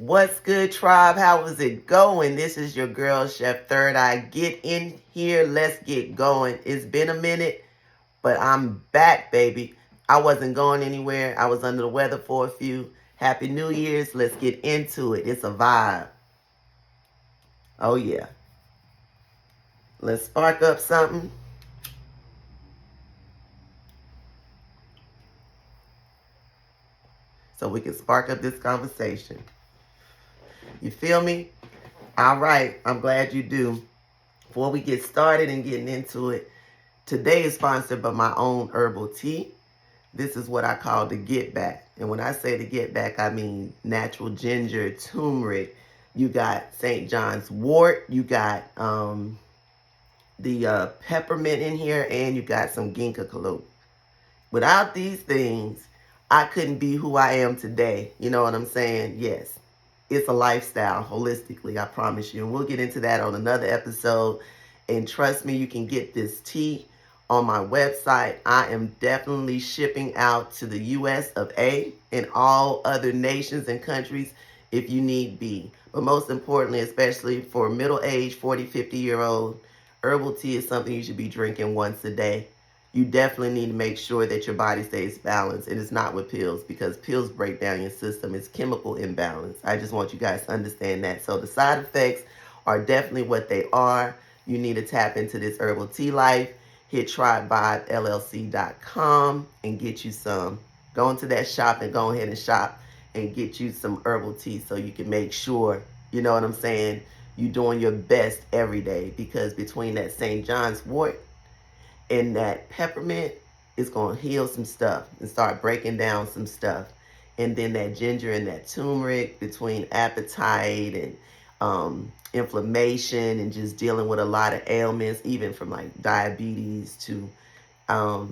What's good, tribe? How is it going? This is your girl, Chef Third Eye. Get in here. Let's get going. It's been a minute, but I'm back, baby. I wasn't going anywhere. I was under the weather for a few. Happy New Year's. Let's get into it. It's a vibe. Oh, yeah. Let's spark up something. So we can spark up this conversation. You feel me? All right. I'm glad you do. Before we get started and getting into it, today is sponsored by my own herbal tea. This is what I call the get back. And when I say the get back, I mean natural ginger, turmeric. You got St. John's wort. You got the peppermint in here. And you got some ginkgo biloba. Without these things, I couldn't be who I am today. You know what I'm saying? Yes. It's a lifestyle, holistically, I promise you. And we'll get into that on another episode. And trust me, you can get this tea on my website. I am definitely shipping out to the US of A and all other nations and countries if you need be. But most importantly, especially for middle-aged, 40, 50-year-old, herbal tea is something you should be drinking once a day. You definitely need to make sure that your body stays balanced. And it's not with pills, because pills break down your system. It's chemical imbalance. I just want you guys to understand that. So the side effects are definitely what they are. You need to tap into this herbal tea life. Hit tribevibellc.com and get you some. Go into that shop and go ahead and shop and get you some herbal tea so you can make sure, you know what I'm saying, you're doing your best every day. Because between that St. John's wort and that peppermint, is going to heal some stuff and start breaking down some stuff. And then that ginger and that turmeric, between appetite and inflammation and just dealing with a lot of ailments, even from like diabetes to, I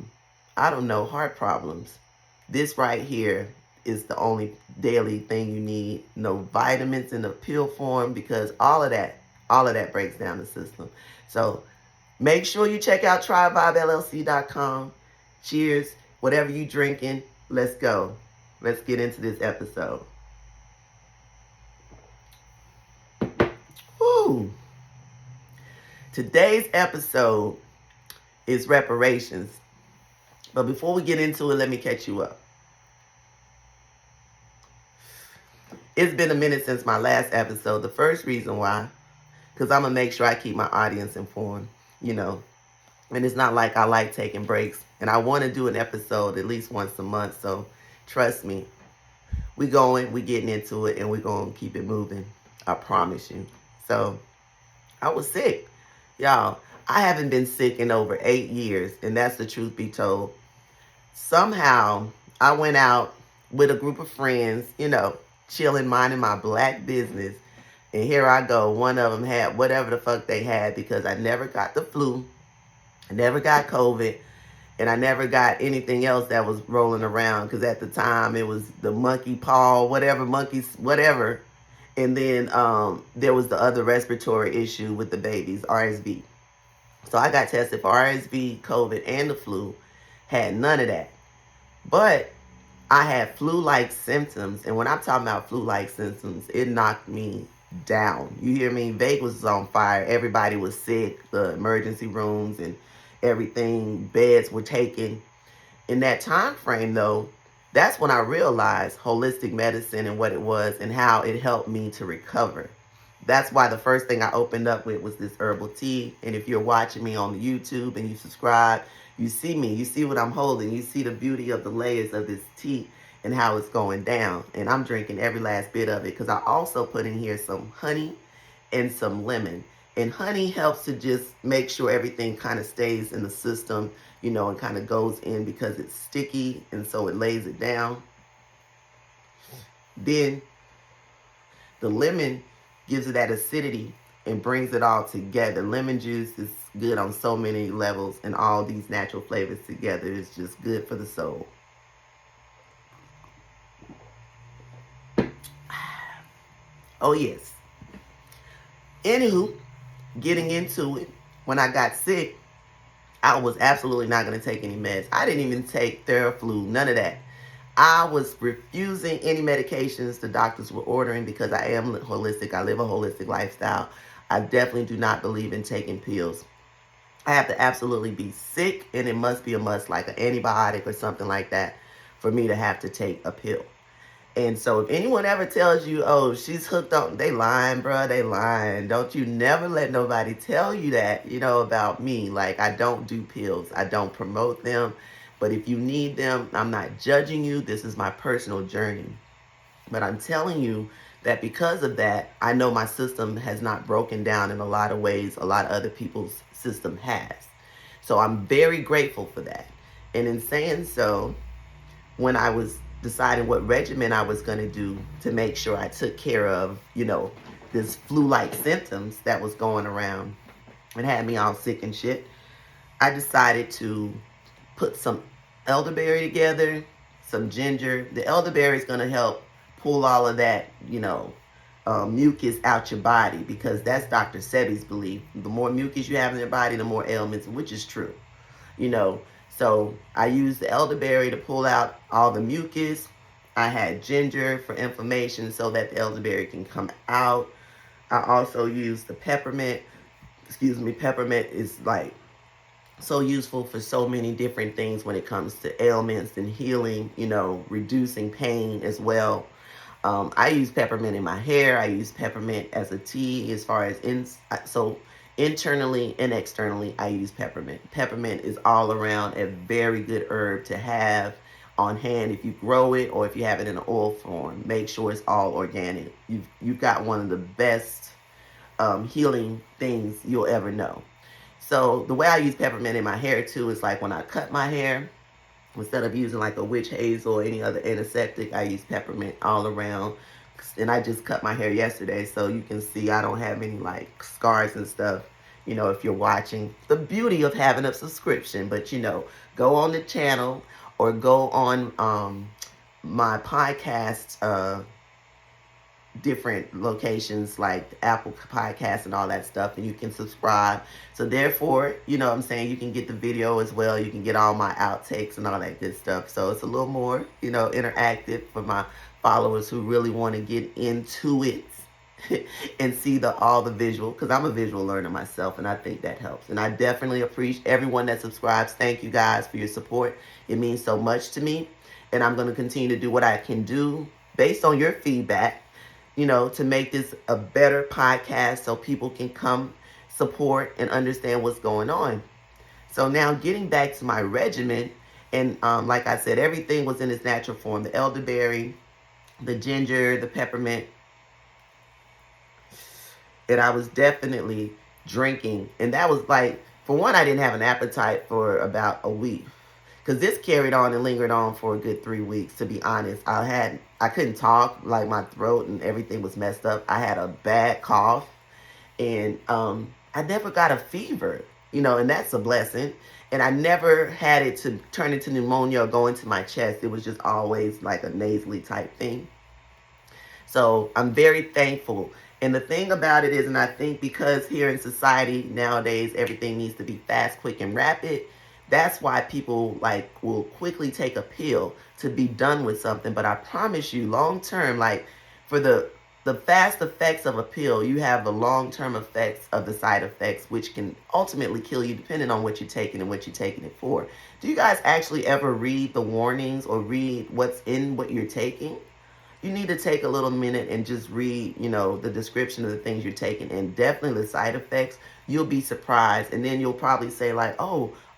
don't know, heart problems. This right here is the only daily thing you need. No vitamins in the pill form, because all of that breaks down the system. So make sure you check out tribevibellc.com. Cheers. Whatever you drinking, let's go. Let's get into this episode. Woo. Today's episode is reparations. But before we get into it, let me catch you up. It's been a minute since my last episode. The first reason why, because I'm going to make sure I keep my audience informed, you know. And it's not like I like taking breaks. And I want to do an episode at least once a month. So trust me, we getting into it, and we're going to keep it moving. I promise you. So I was sick. Y'all, I haven't been sick in over 8 years. And that's the truth be told. Somehow I went out with a group of friends, you know, chilling, minding my black business. And here I go. One of them had whatever the fuck they had, because I never got the flu. I never got COVID, and I never got anything else that was rolling around, because at the time it was the monkey paw, whatever. And then there was the other respiratory issue with the babies, RSV. So I got tested for RSV, COVID, and the flu. Had none of that. But I had flu-like symptoms, and when I'm talking about flu-like symptoms, it knocked me down. You hear me? Vegas was on fire. Everybody was sick. The emergency rooms and everything, beds were taken. In that time frame, though, that's when I realized holistic medicine and what it was and how it helped me to recover. That's why the first thing I opened up with was this herbal tea. And if you're watching me on YouTube and you subscribe, you see me, you see what I'm holding, you see the beauty of the layers of this tea and how it's going down. And I'm drinking every last bit of it, because I also put in here some honey and some lemon. And honey helps to just make sure everything kind of stays in the system, you know, and kind of goes in, because it's sticky, and so it lays it down. Then the lemon gives it that acidity and brings it all together. Lemon juice is good on so many levels, and all these natural flavors together is just good for the soul. Oh, yes. Anywho, getting into it, when I got sick, I was absolutely not going to take any meds. I didn't even take Theraflu, none of that. I was refusing any medications the doctors were ordering because I am holistic. I live a holistic lifestyle. I definitely do not believe in taking pills. I have to absolutely be sick, and it must be a must, like an antibiotic or something like that, for me to have to take a pill. And so if anyone ever tells you, oh, she's hooked on, they lying, bro, they lying. Don't you never let nobody tell you that, about me. Like, I don't do pills. I don't promote them. But if you need them, I'm not judging you. This is my personal journey. But I'm telling you that because of that, I know my system has not broken down in a lot of ways. A lot of other people's system has. So I'm very grateful for that. And in saying so, when I was deciding what regimen I was going to do to make sure I took care of, this flu-like symptoms that was going around and had me all sick and shit, I decided to put some elderberry together, some ginger. The elderberry is going to help pull all of that, mucus out your body, because that's Dr. Sebi's belief. The more mucus you have in your body, the more ailments, which is true. So I used the elderberry to pull out all the mucus. I had ginger for inflammation so that the elderberry can come out. I also used the peppermint. Peppermint is like so useful for so many different things when it comes to ailments and healing, reducing pain as well. I use peppermint in my hair. I use peppermint as a tea as far as so internally and externally, I use peppermint. Peppermint is all around a very good herb to have on hand if you grow it, or if you have it in an oil form. Make sure it's all organic. You've got one of the best healing things you'll ever know. So the way I use peppermint in my hair too is like when I cut my hair, instead of using like a witch hazel or any other antiseptic, I use peppermint all around. And I just cut my hair yesterday, so you can see I don't have any like scars and stuff, if you're watching. The beauty of having a subscription. But go on the channel or go on my podcast different locations like Apple Podcasts and all that stuff, and you can subscribe. So therefore, I'm saying, you can get the video as well. You can get all my outtakes and all that good stuff. So it's a little more, interactive for my followers who really want to get into it and see all the visual, because I'm a visual learner myself, and I think that helps. And I definitely appreciate everyone that subscribes. Thank you guys for your support. It means so much to me, and I'm going to continue to do what I can do based on your feedback, to make this a better podcast so people can come support and understand what's going on. So now getting back to my regimen, and like I said, everything was in its natural form. The elderberry, the ginger, the peppermint. And I was definitely drinking. And that was like, for one, I didn't have an appetite for about a week. Because this carried on and lingered on for a good 3 weeks, to be honest. I couldn't talk, like my throat and everything was messed up. I had a bad cough, and I never got a fever, and that's a blessing. And I never had it to turn into pneumonia or go into my chest. It was just always like a nasally type thing. So I'm very thankful. And the thing about it is, and I think because here in society nowadays, everything needs to be fast, quick, and rapid. That's why people will quickly take a pill to be done with something. But I promise you, long term, for the fast effects of a pill, you have the long-term effects of the side effects, which can ultimately kill you depending on what you're taking and what you're taking it for. Do you guys actually ever read the warnings or read what's in what you're taking? You need to take a little minute and just read, the description of the things you're taking, and definitely the side effects. You'll be surprised, and then you'll probably say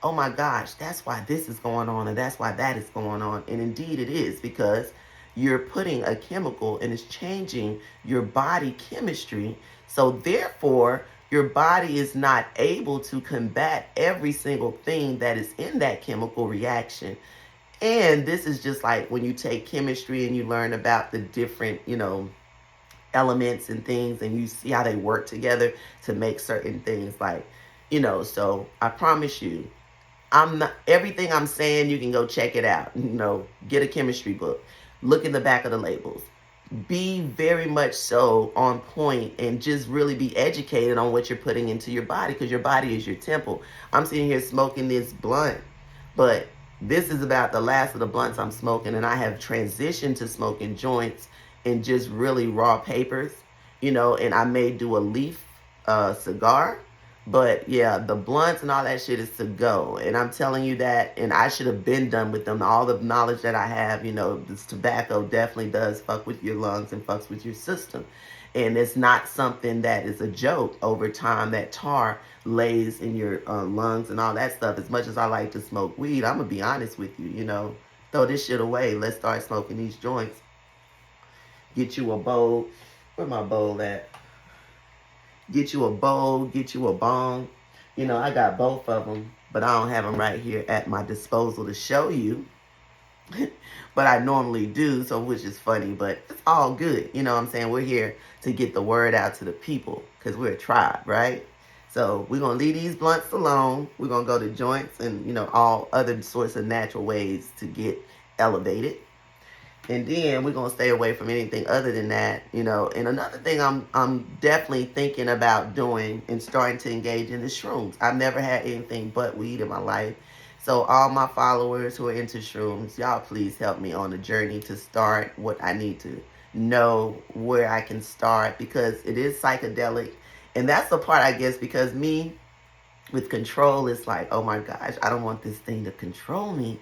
oh my gosh, that's why this is going on, and that's why that is going on. And indeed it is, because you're putting a chemical and it's changing your body chemistry. So therefore, your body is not able to combat every single thing that is in that chemical reaction. And this is just like when you take chemistry and you learn about the different, elements and things, and you see how they work together to make certain things, so I promise you, everything I'm saying, you can go check it out. Get a chemistry book. Look in the back of the labels. Be very much so on point, and just really be educated on what you're putting into your body, because your body is your temple. I'm sitting here smoking this blunt, but This is about the last of the blunts I'm smoking, and I have transitioned to smoking joints and just really raw papers, and I may do a leaf cigar. But yeah, the blunts and all that shit is to go. And I'm telling you that, and I should have been done with them. All the knowledge that I have, this tobacco definitely does fuck with your lungs and fucks with your system. And it's not something that is a joke. Over time, that tar lays in your lungs and all that stuff. As much as I like to smoke weed, I'm going to be honest with you, throw this shit away. Let's start smoking these joints. Get you a bowl. Where my bowl at? Get you a bowl, get you a bong. I got both of them, but I don't have them right here at my disposal to show you. But I normally do, so which is funny, but it's all good. You know what I'm saying? We're here to get the word out to the people because we're a tribe, right? So we're going to leave these blunts alone. We're going to go to joints and, all other sorts of natural ways to get elevated. And then we're gonna stay away from anything other than that, And another thing I'm definitely thinking about doing and starting to engage in is shrooms. I've never had anything but weed in my life. So all my followers who are into shrooms, y'all please help me on the journey to start what I need to know where I can start, because it is psychedelic. And that's the part, I guess, because me with control, it's like, oh my gosh, I don't want this thing to control me.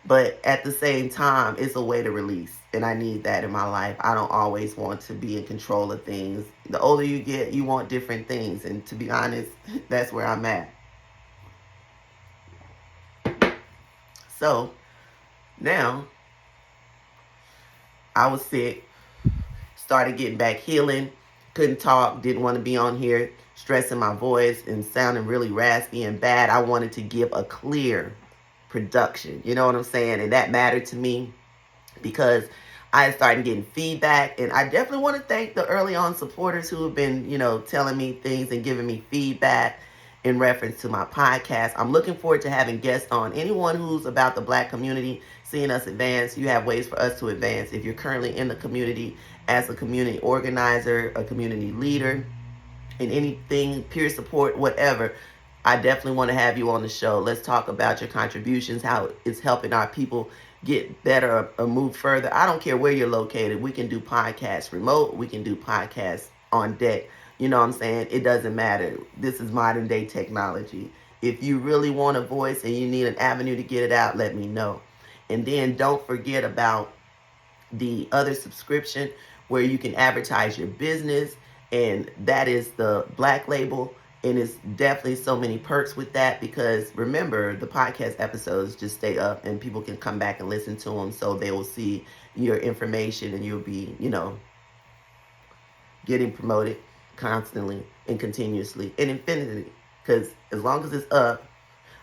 But at the same time, it's a way to release. And I need that in my life. I don't always want to be in control of things. The older you get, you want different things. And to be honest, that's where I'm at. So, now, I was sick. Started getting back healing. Couldn't talk. Didn't want to be on here stressing my voice and sounding really raspy and bad. I wanted to give a clear production. You know what I'm saying? And that mattered to me because I started getting feedback. And I definitely want to thank the early on supporters who have been, telling me things and giving me feedback in reference to my podcast. I'm looking forward to having guests on. Anyone who's about the Black community, seeing us advance, you have ways for us to advance. If you're currently in the community as a community organizer, a community leader, in anything, peer support, whatever, I definitely want to have you on the show. Let's talk about your contributions, how it's helping our people get better or move further. I don't care where you're located. We can do podcasts remote. We can do podcasts on deck. You know what I'm saying? It doesn't matter. This is modern day technology. If you really want a voice and you need an avenue to get it out, let me know. And then don't forget about the other subscription where you can advertise your business, and that is the Black Label. And it's definitely so many perks with that, because remember, the podcast episodes just stay up and people can come back and listen to them, so they will see your information and you'll be, getting promoted constantly and continuously and infinitely. Because as long as it's up,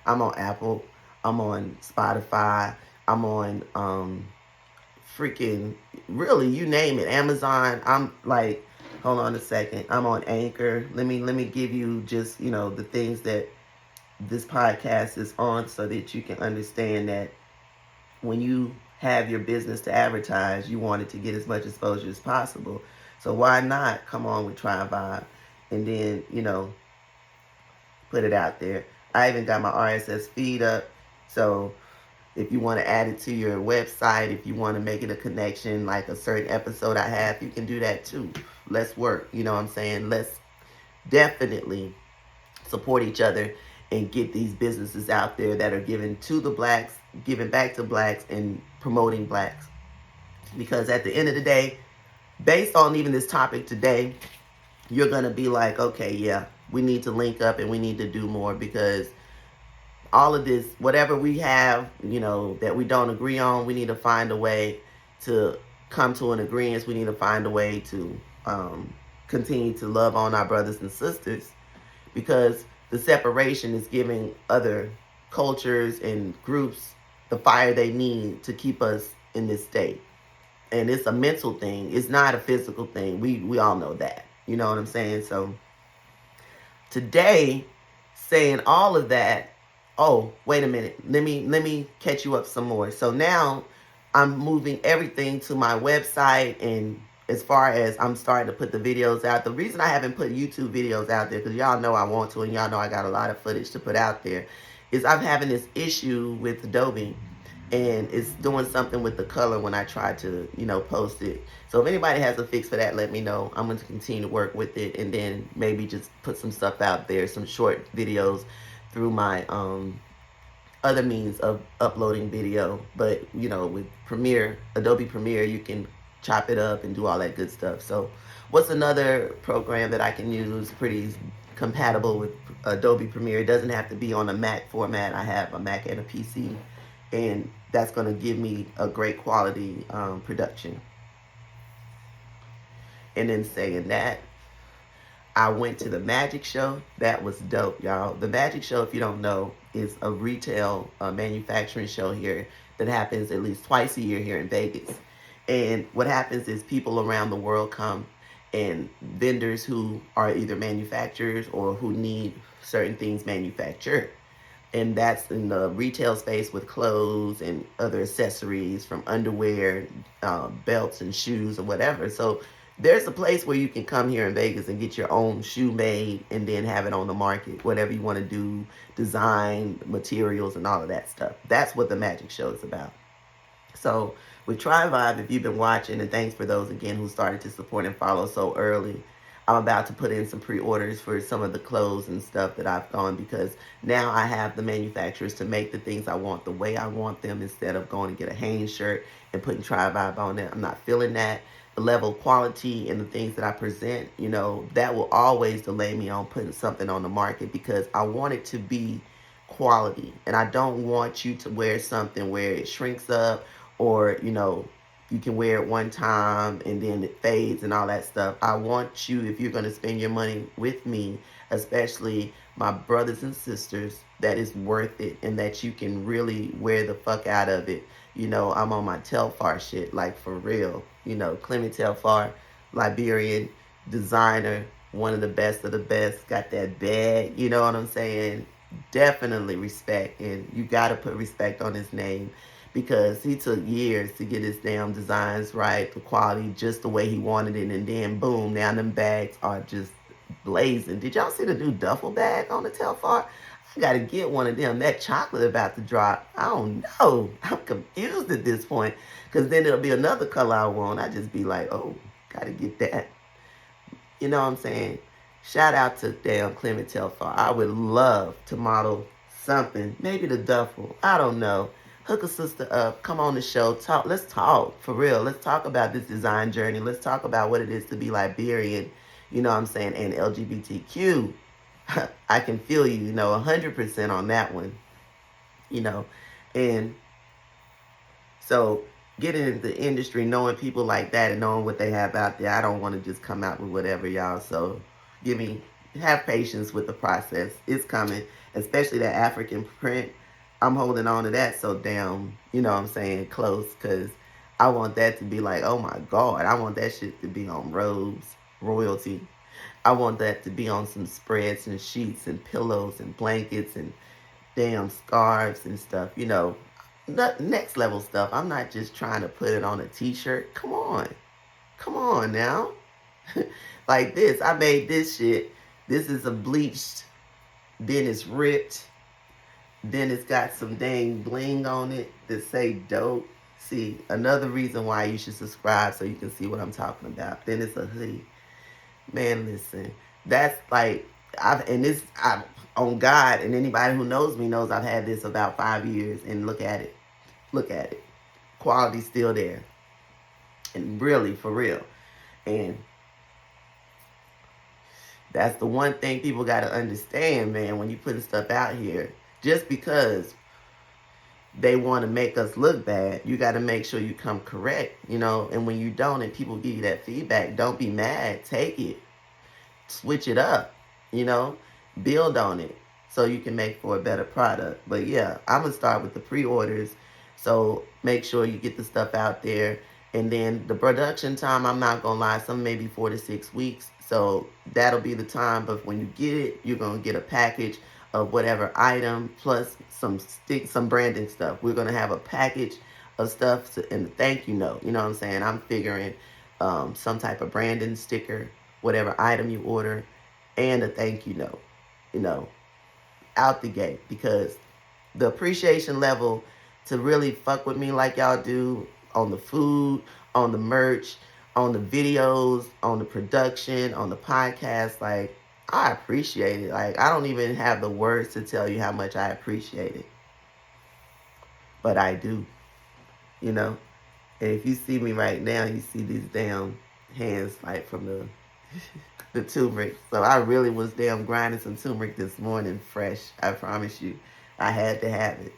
I'm on Apple, I'm on Spotify, I'm on freaking, really, you name it, Amazon. I'm like, hold on a second, I'm on Anchor. Let me give you just, the things that this podcast is on, so that you can understand that when you have your business to advertise, you want it to get as much exposure as possible. So why not come on with Try Vibe and then, put it out there. I even got my RSS feed up, so if you want to add it to your website, if you want to make it a connection, like a certain episode I have, you can do that too. Let's work. You know what I'm saying? Let's definitely support each other and get these businesses out there that are giving to the Blacks, giving back to Blacks, and promoting Blacks. Because at the end of the day, based on even this topic today, you're going to be like, okay, yeah, we need to link up and we need to do more, because all of this, whatever we have, that we don't agree on, we need to find a way to come to an agreement. We need to find a way to continue to love on our brothers and sisters, because the separation is giving other cultures and groups the fire they need to keep us in this state. And it's a mental thing. It's not a physical thing. We all know that. You know what I'm saying? So today, saying all of that, oh, wait a minute. Let me catch you up some more. So now I'm moving everything to my website, and as far as I'm starting to put the videos out. The reason I haven't put YouTube videos out there, because y'all know I want to, and y'all know I got a lot of footage to put out there, is I'm having this issue with Adobe. and it's doing something with the color when I try to, post it. So if anybody has a fix for that, let me know. I'm going to continue to work with it, and then maybe just put some stuff out there, some short videos through my other means of uploading video. But with Premiere, Adobe Premiere, you can chop it up and do all that good stuff. So what's another program that I can use pretty compatible with Adobe Premiere? It doesn't have to be on a Mac format. I have a Mac and a PC, and that's going to give me a great quality production. And then saying that, I went to the Magic Show. That was dope, y'all. The Magic Show, if you don't know, is a retail manufacturing show here that happens at least twice a year here in Vegas. And what happens is people around the world come, and vendors who are either manufacturers or who need certain things manufactured. And that's in the retail space with clothes and other accessories, from underwear, belts and shoes or whatever. So there's a place where you can come here in Vegas and get your own shoe made and then have it on the market, whatever you want to do, design, materials, and all of that stuff. That's what the Magic Show is about. So with Try Vibe, if you've been watching, and thanks for those again who started to support and follow so early, I'm about to put in some pre-orders for some of the clothes and stuff that I've gone, because now I have the manufacturers to make the things I want the way I want them, instead of going to get a Hanes shirt and putting Try Vibe on it. I'm not feeling that. The level of quality and the things that I present, that will always delay me on putting something on the market, because I want it to be quality. And I don't want you to wear something where it shrinks up, or, you can wear it one time and then it fades and all that stuff. I want you, if you're going to spend your money with me, especially my brothers and sisters, that is worth it and that you can really wear the fuck out of it. I'm on my Telfar shit, like for real. Clement Telfar, Liberian designer, one of the best, got that bag, you know what I'm saying? Definitely respect, and you got to put respect on his name, because he took years to get his damn designs right, the quality just the way he wanted it, and then boom, now them bags are just blazing. Did y'all see the new duffel bag on the Telfar? I gotta get one of them. That chocolate about to drop. I don't know. I'm confused at this point, because then it'll be another color I want. I just be like, oh, gotta get that. You know what I'm saying? Shout out to damn Clement Telfar. I would love to model something, maybe the duffel. I don't know. Hook a sister up. Come on the show. Talk. Let's talk for real. Let's talk about this design journey. Let's talk about what it is to be Liberian. You know what I'm saying? And LGBTQ. I can feel you. 100% on that one. And so getting into the industry, knowing people like that and knowing what they have out there, I don't want to just come out with whatever, y'all. So have patience with the process. It's coming, especially that African print. I'm holding on to that so damn, close, because I want that to be like, oh my God, I want that shit to be on robes, royalty. I want that to be on some spreads and sheets and pillows and blankets and damn scarves and stuff, next level stuff. I'm not just trying to put it on a t-shirt. Come on now. Like this, I made this shit. This is a bleached, then it's ripped, then it's got some dang bling on it that say dope. See, another reason why you should subscribe, so you can see what I'm talking about. Then it's a hoodie. Man, listen, that's like, I'm on God, and anybody who knows me knows I've had this about 5 years, and look at it. Quality's still there, and really, for real. And that's the one thing people got to understand, man, when you putting stuff out here. Just because they want to make us look bad, you got to make sure you come correct, and when you don't and people give you that feedback, don't be mad. Take it. Switch it up, build on it so you can make for a better product. But yeah, I'm going to start with the pre-orders. So make sure you get the stuff out there. And then the production time, I'm not going to lie, some maybe 4 to 6 weeks. So that'll be the time. But when you get it, you're going to get a package of whatever item plus some branding stuff. We're going to have a package of stuff and a thank you note. You know what I'm saying? I'm figuring some type of branding sticker, whatever item you order, and a thank you note, out the gate, because the appreciation level to really fuck with me like y'all do on the food, on the merch, on the videos, on the production, on the podcast. Like, I appreciate it. Like, I don't even have the words to tell you how much I appreciate it. But I do, you know. And if you see me right now, you see these damn hands like from the turmeric. So I really was damn grinding some turmeric this morning fresh. I promise you. I had to have it.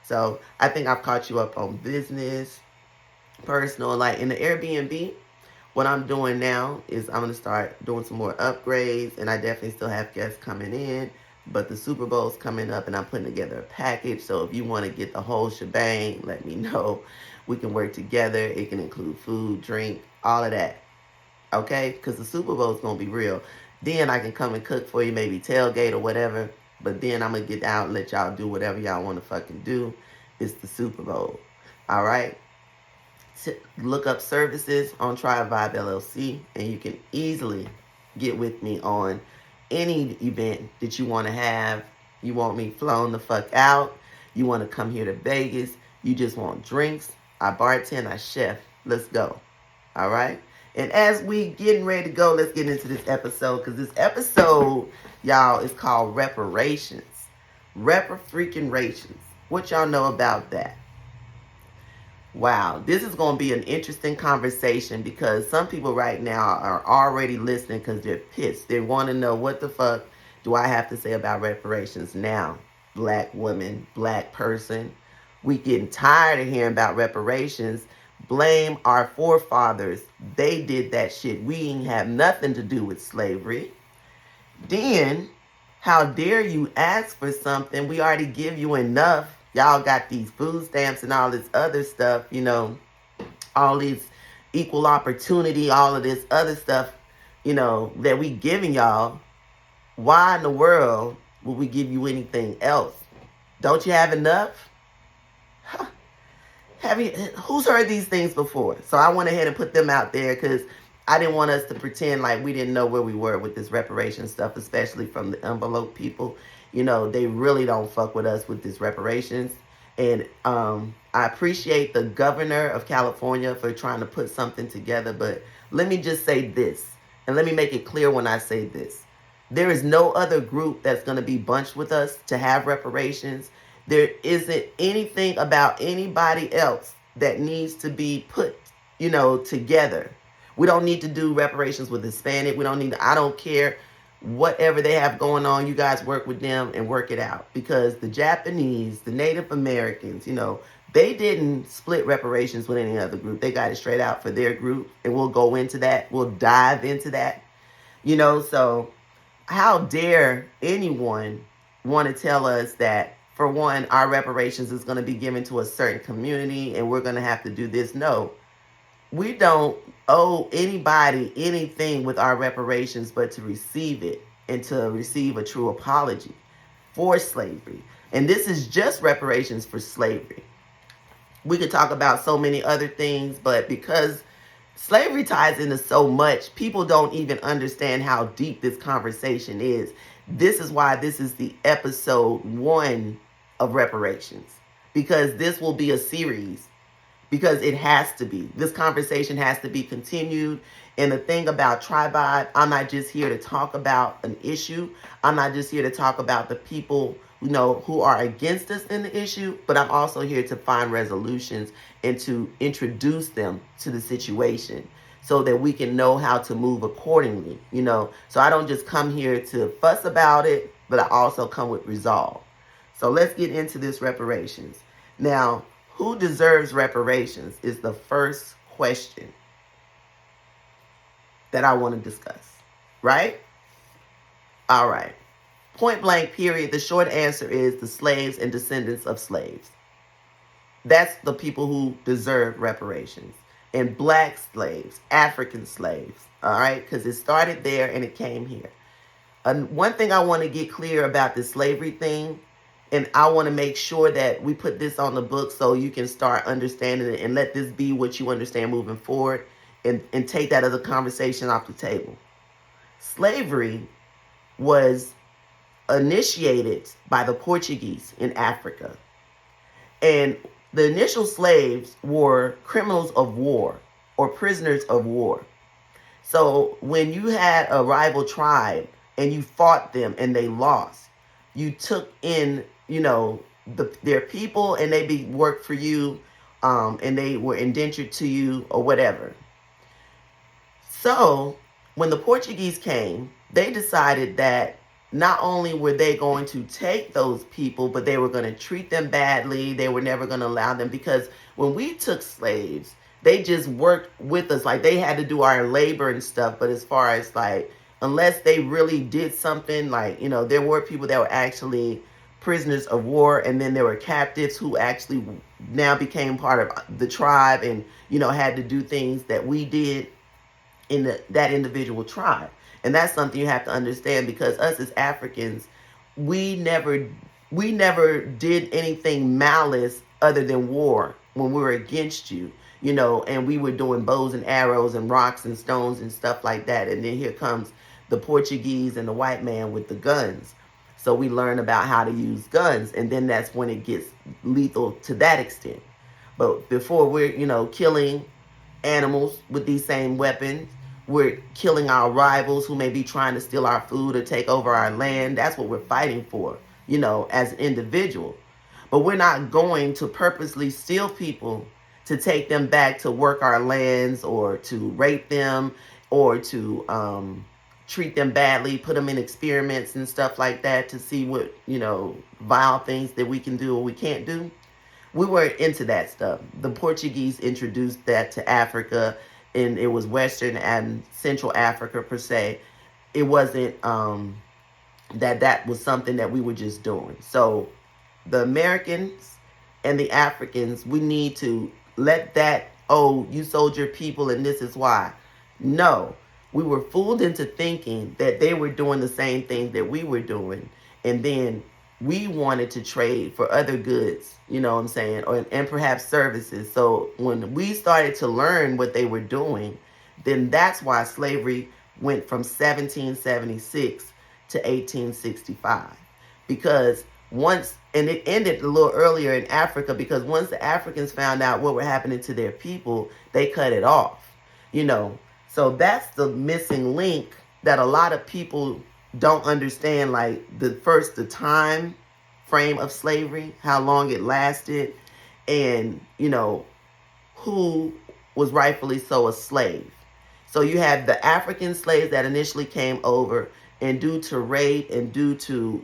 So I think I've caught you up on business, personal. Like in the Airbnb, what I'm doing now is I'm going to start doing some more upgrades. And I definitely still have guests coming in. But the Super Bowl's coming up and I'm putting together a package. So if you want to get the whole shebang, let me know. We can work together. It can include food, drink, all of that. Okay? Because the Super Bowl's going to be real. Then I can come and cook for you, maybe tailgate or whatever. But then I'm going to get out and let y'all do whatever y'all want to fucking do. It's the Super Bowl. All right? Look up services on Tribe Vibe LLC. And you can easily get with me on any event that you want to have. You want me flown the fuck out. You want to come here to Vegas. You just want drinks. I bartend, I chef. Let's go. All right? And as we getting ready to go, let's get into this episode. Because this episode, y'all, is called Reparations. Reparations. What y'all know about that? Wow, this is going to be an interesting conversation because some people right now are already listening because they're pissed. They want to know what the fuck do I have to say about reparations now? Black woman, black person. We getting tired of hearing about reparations. Blame our forefathers. They did that shit. We ain't have nothing to do with slavery. Then, how dare you ask for something? We already give you enough. Y'all got these food stamps and all this other stuff, you know, all these equal opportunity, all of this other stuff, you know, that we giving y'all. Why in the world would we give you anything else? Don't you have enough? Huh. Who's heard these things before? So I went ahead and put them out there because I didn't want us to pretend like we didn't know where we were with this reparation stuff, especially from the envelope people. You know, they really don't fuck with us with this reparations. And I appreciate the governor of California for trying to put something together. But let me just say this, and let me make it clear when I say this. There is no other group that's going to be bunched with us to have reparations. There isn't anything about anybody else that needs to be put, you know, together. We don't need to do reparations with Hispanic. We don't need to, I don't care. Whatever they have going on, you guys work with them and work it out. Because the Japanese, the Native Americans, you know, they didn't split reparations with any other group. They got it straight out for their group. And we'll go into that. We'll dive into that. You know, so how dare anyone want to tell us that, for one, our reparations is going to be given to a certain community and we're going to have to do this? No. We don't owe anybody anything with our reparations but to receive it and to receive a true apology for slavery. And this is just reparations for slavery. We could talk about so many other things, but because slavery ties into so much, people don't even understand how deep this conversation is. This is why this is the episode 1 of reparations, because this will be a series. Because it has to be. This conversation has to be continued. And the thing about Tribe, I'm not just here to talk about an issue. I'm not just here to talk about the people, you know, who are against us in the issue. But I'm also here to find resolutions and to introduce them to the situation so that we can know how to move accordingly, you know. So I don't just come here to fuss about it, but I also come with resolve. So let's get into this reparations. Now, who deserves reparations is the first question that I want to discuss, right? All right. Point blank, period. The short answer is the slaves and descendants of slaves. That's the people who deserve reparations. And black slaves, African slaves, all right? Because it started there and it came here. One thing I want to get clear about this slavery thing, and I want to make sure that we put this on the book so you can start understanding it and let this be what you understand moving forward, and take that other conversation off the table. Slavery was initiated by the Portuguese in Africa. And the initial slaves were criminals of war or prisoners of war. So when you had a rival tribe and you fought them and they lost, you took in, their people, and they worked for you, and they were indentured to you or whatever. So when the Portuguese came, they decided that not only were they going to take those people, but they were going to treat them badly. They were never going to allow them, because when we took slaves, they just worked with us. Like, they had to do our labor and stuff. But as far as like, unless they really did something, like, there were people that were actually prisoners of war, and then there were captives who actually now became part of the tribe and, had to do things that we did in that individual tribe. And that's something you have to understand, because us as Africans, we never did anything malice other than war when we were against you, and we were doing bows and arrows and rocks and stones and stuff like that. And then here comes the Portuguese and the white man with the guns. So we learn about how to use guns, and then that's when it gets lethal to that extent. But before, we're, killing animals with these same weapons. We're killing our rivals who may be trying to steal our food or take over our land. That's what we're fighting for, as an individual. But we're not going to purposely steal people to take them back to work our lands, or to rape them, or to treat them badly, put them in experiments and stuff like that to see what, vile things that we can do or we can't do. We weren't into that stuff. The Portuguese introduced that to Africa, and it was Western and Central Africa per se. It wasn't that was something that we were just doing. So the Americans and the Africans, we need to let that, oh, you sold your people and this is why. No, we were fooled into thinking that they were doing the same thing that we were doing. And then we wanted to trade for other goods, you know what I'm saying, and perhaps services. So when we started to learn what they were doing, then that's why slavery went from 1776 to 1865. Because once, and it ended a little earlier in Africa, because once the Africans found out what were happening to their people, they cut it off, So that's the missing link that a lot of people don't understand, like the time frame of slavery, how long it lasted, and who was rightfully so a slave. So you have the African slaves that initially came over, and due to rape and due to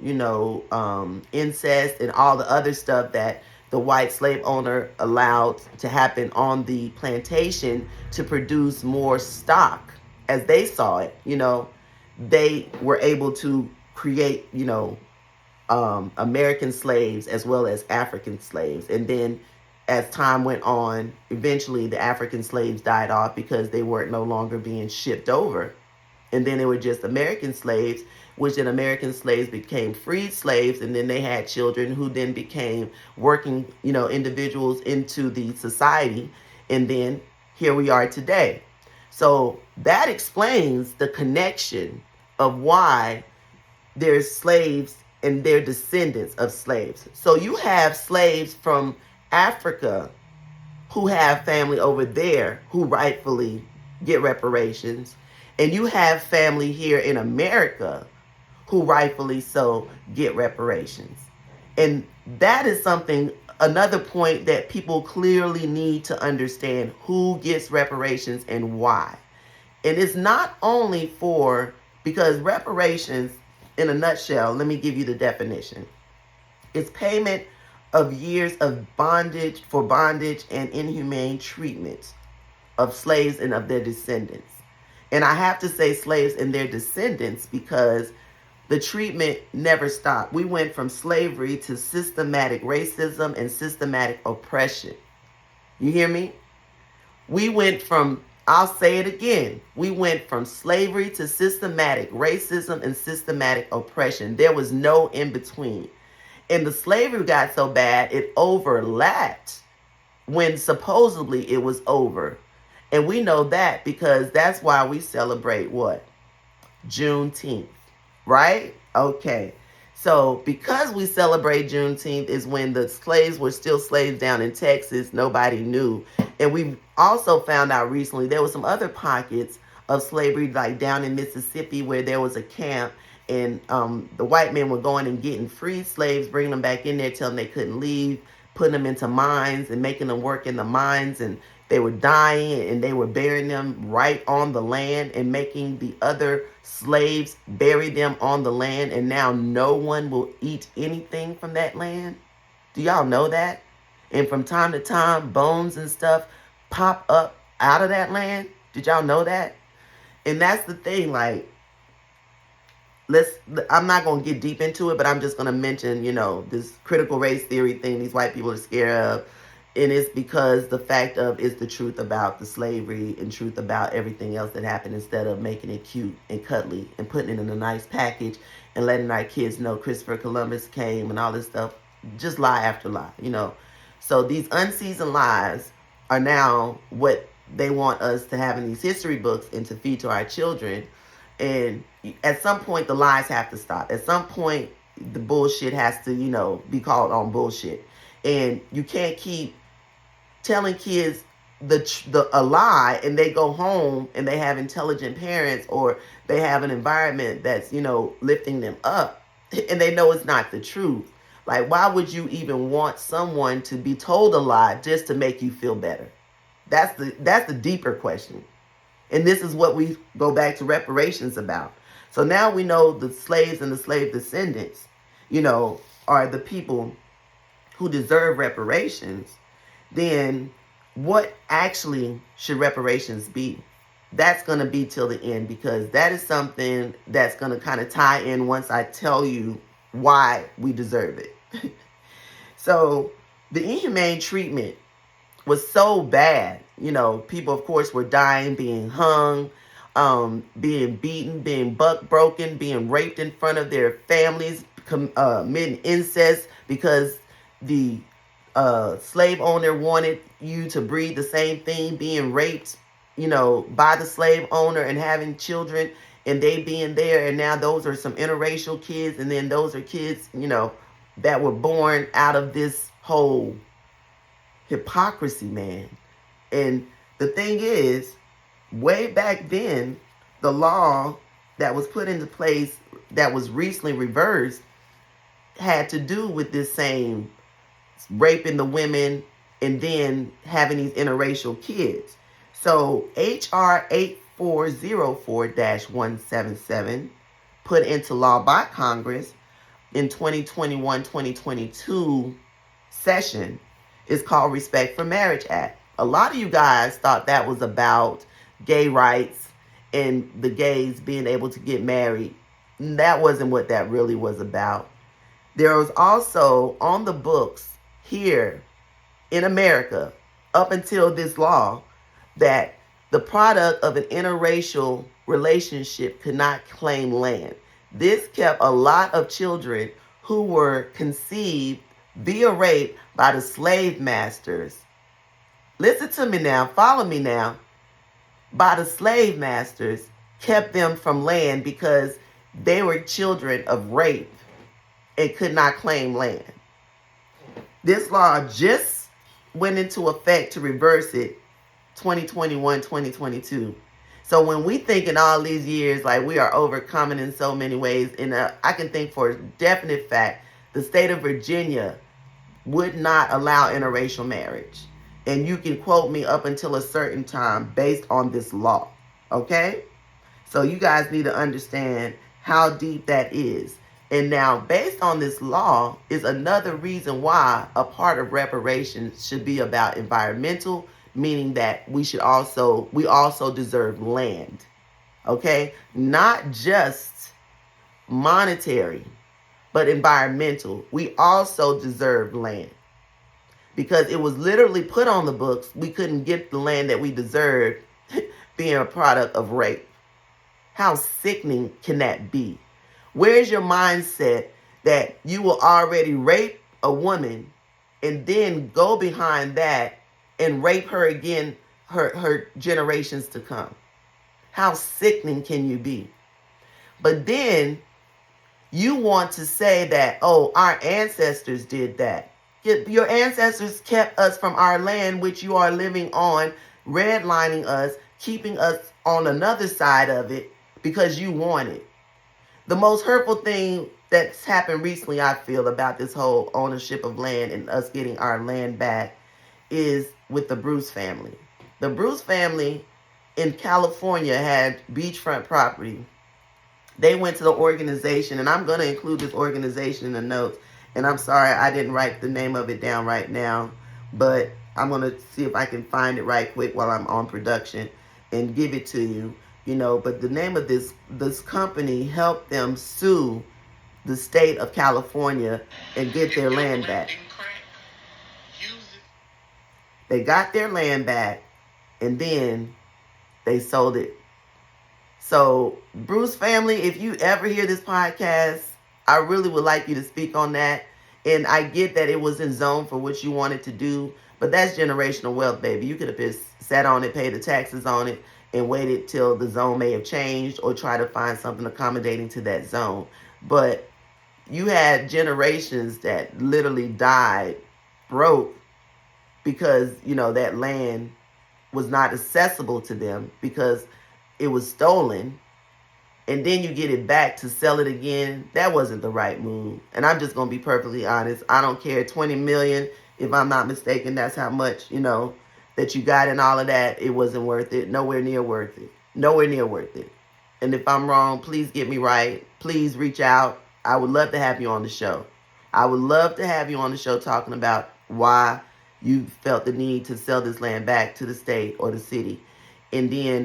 incest and all the other stuff that the white slave owner allowed to happen on the plantation to produce more stock as they saw it, they were able to create, American slaves as well as African slaves. And then as time went on, eventually the African slaves died off because they weren't no longer being shipped over. And then they were just American slaves, which then American slaves became freed slaves. And then they had children who then became working, individuals into the society. And then here we are today. So that explains the connection of why there's slaves and their descendants of slaves. So you have slaves from Africa who have family over there who rightfully get reparations. And you have family here in America who rightfully so get reparations. And that is another point that people clearly need to understand: who gets reparations and why. And it's not only because reparations, in a nutshell, let me give you the definition. It's payment of years of bondage and inhumane treatment of slaves and of their descendants. And I have to say slaves and their descendants because the treatment never stopped. We went from slavery to systematic racism and systematic oppression. You hear me? We went from, I'll say it again, we went from slavery to systematic racism and systematic oppression. There was no in between. And the slavery got so bad, it overlapped when supposedly it was over. And we know that because that's why we celebrate what? Juneteenth, right? Okay. So because we celebrate Juneteenth is when the slaves were still slaves down in Texas, nobody knew. And we also found out recently there were some other pockets of slavery, like down in Mississippi, where there was a camp, and the white men were going and getting free slaves, bringing them back in there, telling them they couldn't leave, putting them into mines and making them work in the mines, and they were dying, and they were burying them right on the land and making the other slaves bury them on the land, and now no one will eat anything from that land. Do y'all know that? And from time to time, bones and stuff pop up out of that land. Did y'all know that? And that's the thing, like, I'm not going to get deep into it, but I'm just going to mention, this critical race theory thing these white people are scared of. And it's because the fact of is the truth about the slavery and truth about everything else that happened, instead of making it cute and cuddly and putting it in a nice package and letting our kids know Christopher Columbus came and all this stuff. Just lie after lie. So these unseasoned lies are now what they want us to have in these history books and to feed to our children. And at some point, the lies have to stop. At some point, the bullshit has to, be called on bullshit. And you can't keep telling kids a lie, and they go home and they have intelligent parents, or they have an environment that's, lifting them up, and they know it's not the truth. Like, why would you even want someone to be told a lie just to make you feel better? That's the deeper question. And this is what we go back to reparations about. So now we know the slaves and the slave descendants, are the people who deserve reparations. Then what actually should reparations be? That's going to be till the end, because that is something that's going to kind of tie in once I tell you why we deserve it. So the inhumane treatment was so bad. People, of course, were dying, being hung, being beaten, being buck broken, being raped in front of their families, committing incest because the slave owner wanted you to breed the same thing, being raped, by the slave owner and having children, and they being there. And now those are some interracial kids, and then those are kids, that were born out of this whole hypocrisy, man. And the thing is, way back then, the law that was put into place that was recently reversed had to do with this same raping the women and then having these interracial kids. So HR 8404-177, put into law by Congress in 2021-2022 session, is called Respect for Marriage Act. A lot of you guys thought that was about gay rights and the gays being able to get married. That wasn't what that really was about. There was also on the books here in America, up until this law, that the product of an interracial relationship could not claim land. This kept a lot of children who were conceived via rape by the slave masters. Listen to me now, follow me now. By the slave masters, kept them from land because they were children of rape and could not claim land. This law just went into effect to reverse it 2021-2022. So when we think in all these years, like, we are overcoming in so many ways, and I can think for a definite fact, the state of Virginia would not allow interracial marriage. And you can quote me up until a certain time based on this law. Okay? So you guys need to understand how deep that is. And now, based on this law, is another reason why a part of reparations should be about environmental, meaning that we also deserve land. Okay? Not just monetary, but environmental. We also deserve land. Because it was literally put on the books, we couldn't get the land that we deserved being a product of rape. How sickening can that be? Where's your mindset that you will already rape a woman and then go behind that and rape her again, her generations to come? How sickening can you be? But then You want to say that, oh, our ancestors did that. Your ancestors kept us from our land, which you are living on, redlining us, keeping us on another side of it because you want it. The most hurtful thing that's happened recently, I feel, about this whole ownership of land and us getting our land back is with the Bruce family. The Bruce family in California had beachfront property. They went to the organization, and I'm going to include this organization in the notes. And I'm sorry I didn't write the name of it down right now, but I'm going to see if I can find it right quick while I'm on production and give it to you. You know, but the name of this company helped them sue the state of California and get their land back. They got their land back, and then they sold it. So, Bruce family, if you ever hear this podcast, I really would like you to speak on that. And I get that it was in zone for what you wanted to do, but that's generational wealth, baby. You could have just sat on it, paid the taxes on it, and waited till the zone may have changed or try to find something accommodating to that zone. But you had generations that literally died broke because, you know, that land was not accessible to them because it was stolen, and then you get it back to sell it again. That wasn't the right move. And I'm just going to be perfectly honest. I don't care. 20 million, if I'm not mistaken, that's how much, you know, that you got and all of that. It wasn't worth it. Nowhere near worth it. Nowhere near worth it. And if I'm wrong, please get me right. Please reach out. I would love to have you on the show. I would love to have you on the show talking about why you felt the need to sell this land back to the state or the city. And then,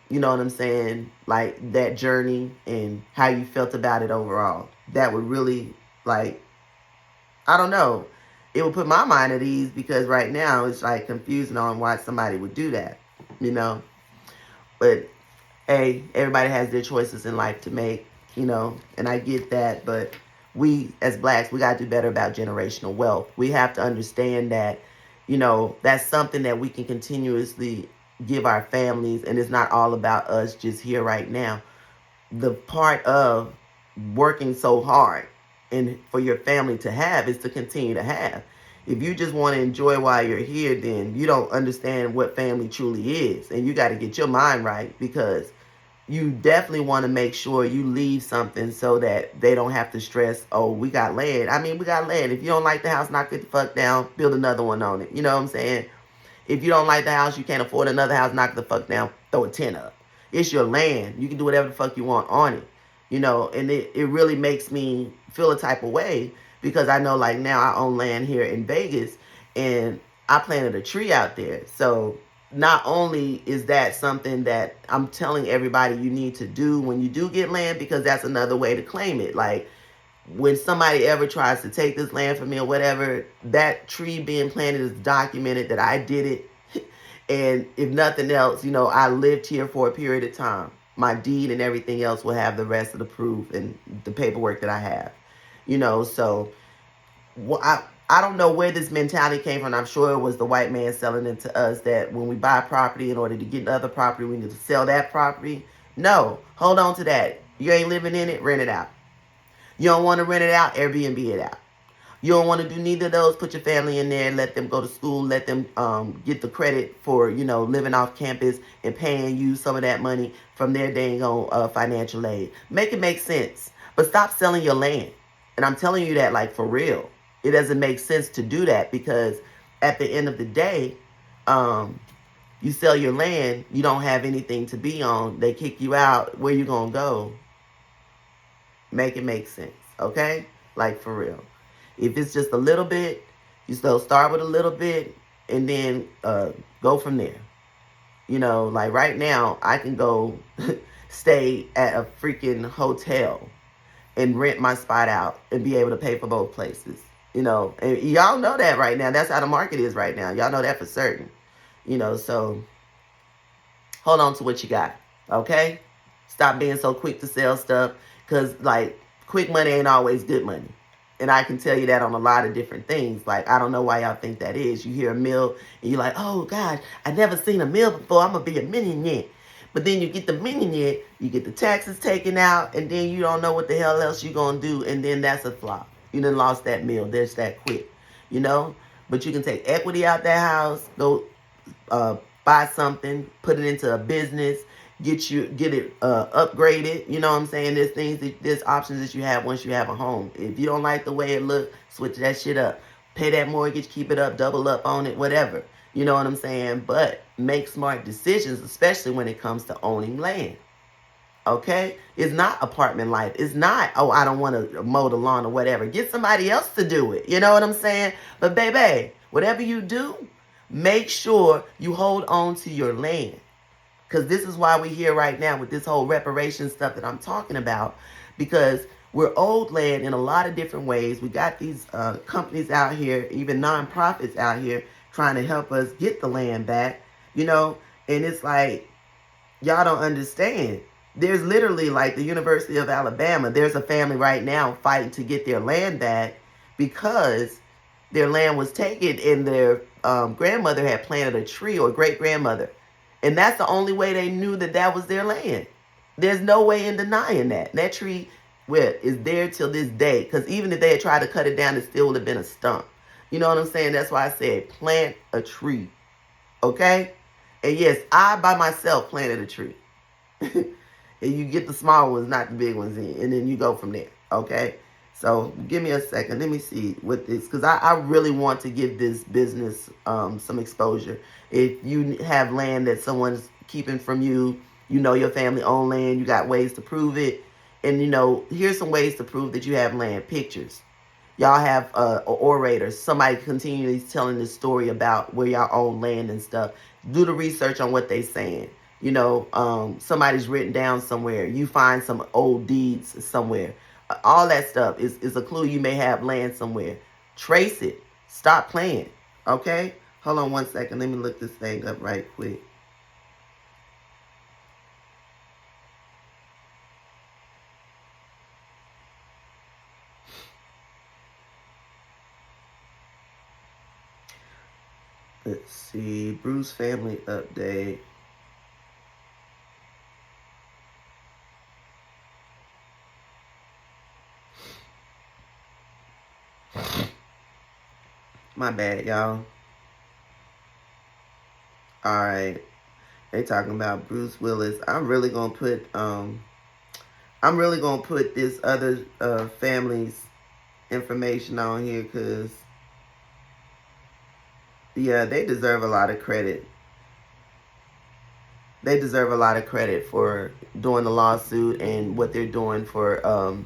you know what I'm saying? Like that journey and how you felt about it overall. That would really, like, I don't know. It would put my mind at ease because right now it's like confusing on why somebody would do that, you know? But, hey, everybody has their choices in life to make, you know, and I get that. But we, as blacks, we got to do better about generational wealth. We have to understand that, you know, that's something that we can continuously give our families, and it's not all about us just here right now. The part of working so hard and for your family to have is to continue to have. If you just want to enjoy while you're here, then you don't understand what family truly is, and you got to get your mind right because you definitely want to make sure you leave something so that they don't have to stress, oh, we got land. I mean, we got land. If you don't like the house, knock it the fuck down, build another one on it. You know what I'm saying? If you don't like the house, you can't afford another house, knock the fuck down, throw a tent up. It's your land. You can do whatever the fuck you want on it. You know, and it really makes me feel a type of way because I know, like, now I own land here in Vegas and I planted a tree out there. So not only is that something that I'm telling everybody you need to do when you do get land, because that's another way to claim it. Like, when somebody ever tries to take this land from me or whatever, that tree being planted is documented that I did it. And if nothing else, you know, I lived here for a period of time. My deed and everything else will have the rest of the proof and the paperwork that I have. You know, so I don't know where this mentality came from. I'm sure it was the white man selling it to us that when we buy property, in order to get another property, we need to sell that property. No, hold on to that. You ain't living in it, rent it out. You don't want to rent it out, Airbnb it out. You don't want to do neither of those, put your family in there, let them go to school, let them get the credit for, you know, living off campus and paying you some of that money from their dang on financial aid. Make it make sense. But stop selling your land. And I'm telling you that, like, for real. It doesn't make sense to do that because at the end of the day, you sell your land, you don't have anything to be on. They kick you out. Where you going to go? Make it make sense, okay? Like, for real. If it's just a little bit, you still start with a little bit and then go from there. You know, like right now, I can go stay at a freaking hotel and rent my spot out and be able to pay for both places. You know, and y'all know that right now. That's how the market is right now. Y'all know that for certain. You know, so hold on to what you got, okay? Stop being so quick to sell stuff because, like, quick money ain't always good money. And I can tell you that on a lot of different things. Like, I don't know why y'all think that is. You hear a mill and you're like, oh, God, I never seen a mill before. I'm going to be a millionaire. But then you get the millionaire, you get the taxes taken out, and then you don't know what the hell else you're going to do, and then that's a flop. You done lost that meal. There's that quick, you know? But you can take equity out that house, go buy something, put it into a business, get it upgraded. You know what I'm saying? There's options that you have once you have a home. If you don't like the way it looks, switch that shit up. Pay that mortgage, keep it up, double up on it, whatever. You know what I'm saying? But make smart decisions, especially when it comes to owning land. Okay? It's not apartment life. It's not, oh, I don't want to mow the lawn or whatever. Get somebody else to do it. You know what I'm saying? But baby, whatever you do, make sure you hold on to your land. Because this is why we're here right now with this whole reparations stuff that I'm talking about. Because we're owed land in a lot of different ways. We got these companies out here, even nonprofits out here, trying to help us get the land back. You know, and it's like, y'all don't understand. There's literally, like, the University of Alabama, there's a family right now fighting to get their land back because their land was taken and their grandmother had planted a tree, or great-grandmother. And that's the only way they knew that that was their land. There's no way in denying that. That tree is there till this day, because even if they had tried to cut it down, it still would have been a stump. You know what I'm saying? That's why I said plant a tree. Okay? And yes, I by myself planted a tree. And you get the small ones, not the big ones in. And then you go from there. Okay? So give me a second. Let me see what this, because I really want to give this business some exposure. If you have land that someone's keeping from you, you know your family own land, you got ways to prove it. And, you know, here's some ways to prove that you have land. Pictures. Y'all have orators, somebody continually telling the story about where y'all own land and stuff. Do the research on what they saying. You know, somebody's written down somewhere. You find some old deeds somewhere. All that stuff is a clue you may have land somewhere. Trace it. Stop playing. Okay? Hold on one second. Let me look this thing up right quick. Let's see. Bruce family update. My bad, y'all. Alright. They talking about Bruce Willis. I'm really gonna put this other family's information on here, because yeah, they deserve a lot of credit. They deserve a lot of credit for doing the lawsuit and what they're doing for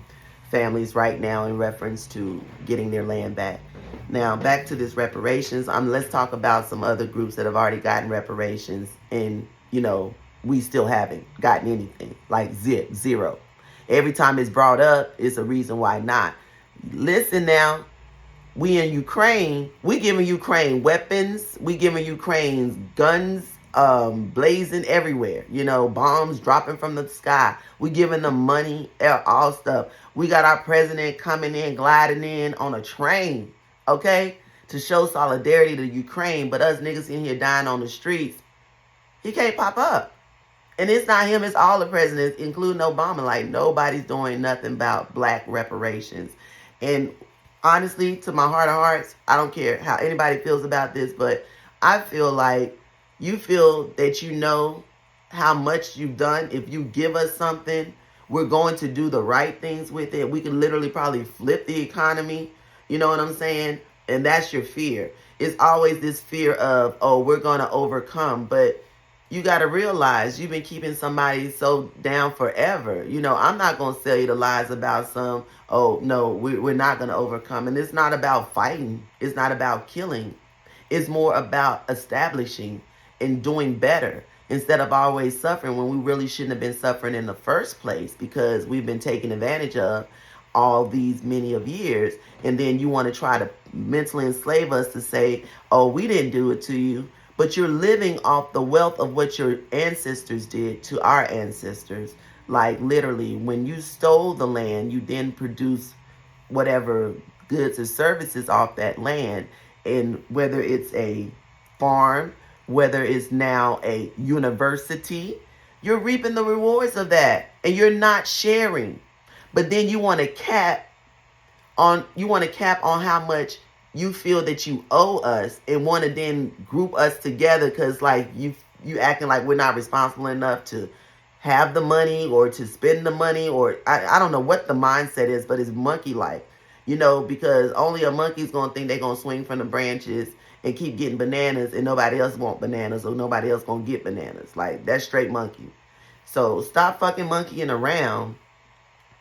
families right now in reference to getting their land back. Now, back to this reparations. Let's talk about some other groups that have already gotten reparations, and, you know, we still haven't gotten anything. Like zero. Every time it's brought up, it's a reason why not. Listen now. We in Ukraine, we giving Ukraine weapons, we giving Ukraine guns, blazing everywhere. You know, bombs dropping from the sky. We giving them money, all stuff. We got our president coming in, gliding in on a train, okay, to show solidarity to Ukraine. But us niggas in here dying on the streets, he can't pop up. And it's not him, it's all the presidents, including Obama. Like, nobody's doing nothing about black reparations. And honestly, to my heart of hearts, I don't care how anybody feels about this, but I feel like you feel that you know how much you've done. If you give us something, we're going to do the right things with it. We can literally probably flip the economy. You know what I'm saying? And that's your fear. It's always this fear of, oh, we're going to overcome. But you got to realize you've been keeping somebody so down forever. You know, I'm not going to sell you the lies about oh, no, we're not going to overcome. And it's not about fighting. It's not about killing. It's more about establishing and doing better instead of always suffering when we really shouldn't have been suffering in the first place, because we've been taken advantage of all these many of years. And then you want to try to mentally enslave us to say, oh, we didn't do it to you. But you're living off the wealth of what your ancestors did to our ancestors. Like, literally, when you stole the land, you then produce whatever goods or services off that land. And whether it's a farm, whether it's now a university, You're reaping the rewards of that, and you're not sharing. But then you want to cap on how much you feel that you owe us, and want to then group us together because like you acting like we're not responsible enough to have the money or to spend the money, or I don't know what the mindset is, but it's monkey like, because only a monkey's gonna think they're gonna swing from the branches and keep getting bananas, and nobody else want bananas, or nobody else gonna get bananas. Like, that's straight monkey. So stop fucking monkeying around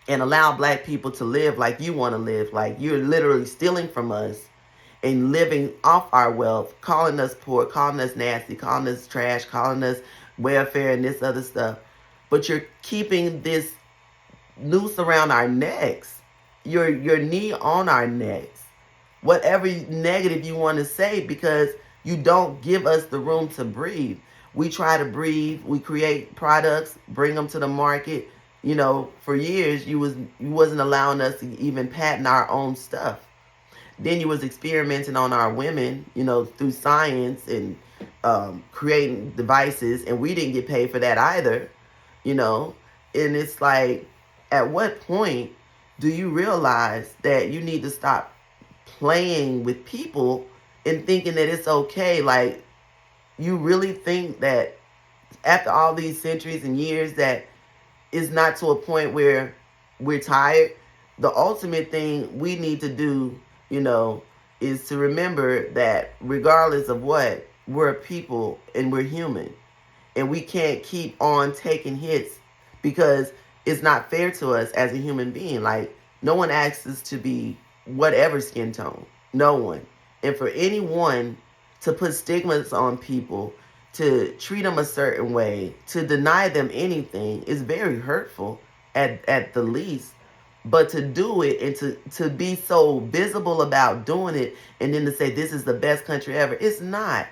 and allow black people to live like you want to live. Like, you're literally stealing from us and living off our wealth, calling us poor, calling us nasty, calling us trash, calling us welfare and this other stuff. But you're keeping this noose around our necks, your knee on our necks, whatever negative you want to say, because you don't give us the room to breathe. We try to breathe. We create products, bring them to the market. For years you wasn't allowing us to even patent our own stuff. Then you was experimenting on our women, through science and creating devices, and we didn't get paid for that either. And it's like, at what point do you realize that you need to stop playing with people and thinking that it's okay? Like, you really think that after all these centuries and years that it's not to a point where we're tired? The ultimate thing we need to do, is to remember that regardless of what, we're a people and we're human. And we can't keep on taking hits because it's not fair to us as a human being. Like, no one asks us to be whatever skin tone. No one. And for anyone to put stigmas on people, to treat them a certain way, to deny them anything, is very hurtful at the least. But to do it and to be so visible about doing it, and then to say this is the best country ever, it's not.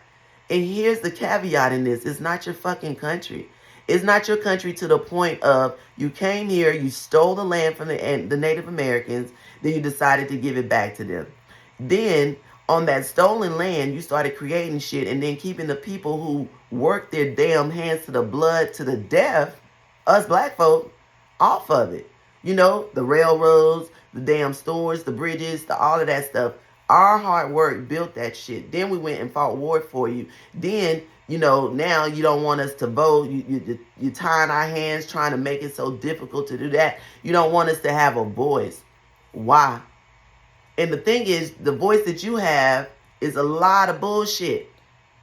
And here's the caveat in this: it's not your fucking country. It's not your country to the point of you came here, you stole the land from the Native Americans, then you decided to give it back to them. Then on that stolen land, you started creating shit and then keeping the people who worked their damn hands to the blood, to the death, us black folk, off of it. The railroads, the damn stores, the bridges, all of that stuff. Our hard work built that shit. Then we went and fought war for you. Then, now you don't want us to vote. You're tying our hands, trying to make it so difficult to do that. You don't want us to have a voice. Why? And the thing is, the voice that you have is a lot of bullshit.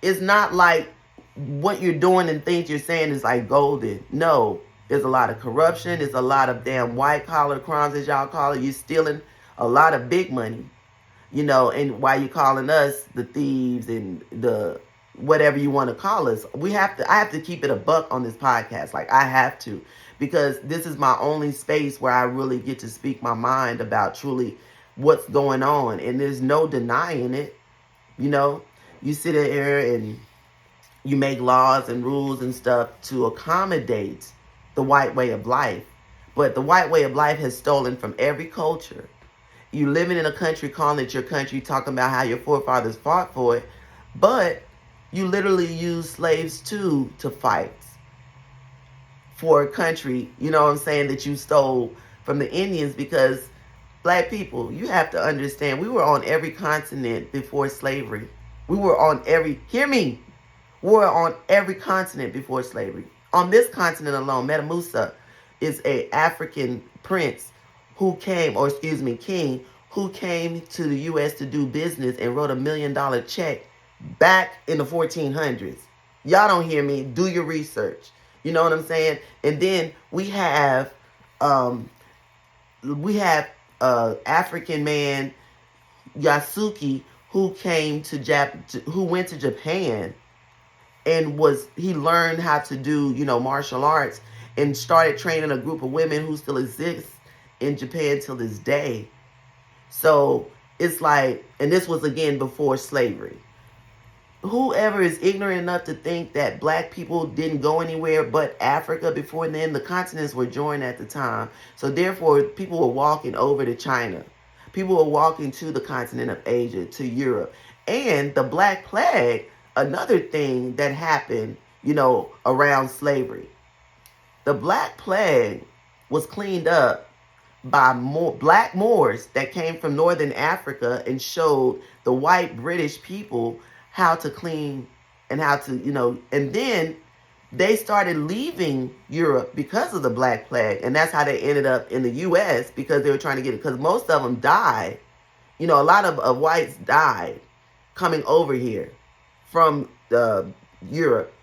It's not like what you're doing and things you're saying is like golden. No. There's a lot of corruption. There's a lot of damn white collar crimes, as y'all call it. You're stealing a lot of big money, and why you calling us the thieves and the whatever you want to call us. I have to keep it a buck on this podcast. Like, I have to, because this is my only space where I really get to speak my mind about truly what's going on. And there's no denying it. You sit here and you make laws and rules and stuff to accommodate the white way of life. But the white way of life has stolen from every culture. You living in a country, calling it your country, talking about how your forefathers fought for it, but you literally use slaves too to fight for a country, that you stole from the Indians. Because black people, you have to understand, we were on every continent before slavery. We were on hear me, we were on every continent before slavery. On this continent alone, Metamucil is a African prince king, who came to the U.S. to do business and wrote $1 million check back in the 1400s. Y'all don't hear me. Do your research. You know what I'm saying? And then we have African man Yasuki who went to Japan, and he learned how to do, martial arts, and started training a group of women who still exist in Japan till this day. So it's like, and this was again before slavery. Whoever is ignorant enough to think that black people didn't go anywhere but Africa before then, the continents were joined at the time. So therefore, people were walking over to China. People were walking to the continent of Asia, to Europe. And the Black Plague, another thing that happened, around slavery. The Black Plague was cleaned up by black Moors that came from northern Africa and showed the white British people how to clean and how to, and then they started leaving Europe because of the Black Plague. And that's how they ended up in the U.S. because they were trying to get it. Because most of them died. A lot of whites died coming over here from Europe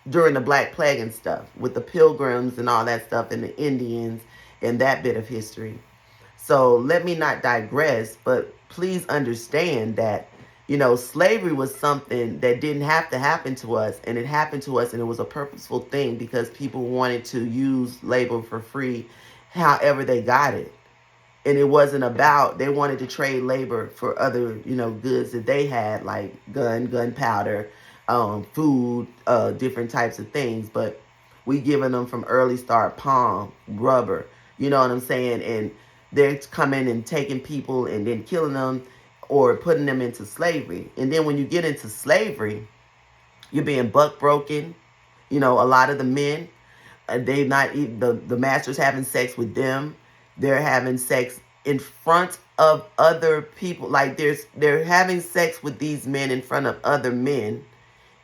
during the Black Plague and stuff, with the Pilgrims and all that stuff, and the Indians and that bit of history. So let me not digress, but please understand that, slavery was something that didn't have to happen to us, and it happened to us, and it was a purposeful thing because people wanted to use labor for free however they got it. And it wasn't about, they wanted to trade labor for other, goods that they had, like gunpowder, food, different types of things. But we giving them from early start palm, rubber, you know what I'm saying? And they're coming and taking people and then killing them or putting them into slavery. And then when you get into slavery, you're being buck broken. A lot of the men, they not the masters having sex with them. They're having sex in front of other people. Like they're having sex with these men in front of other men.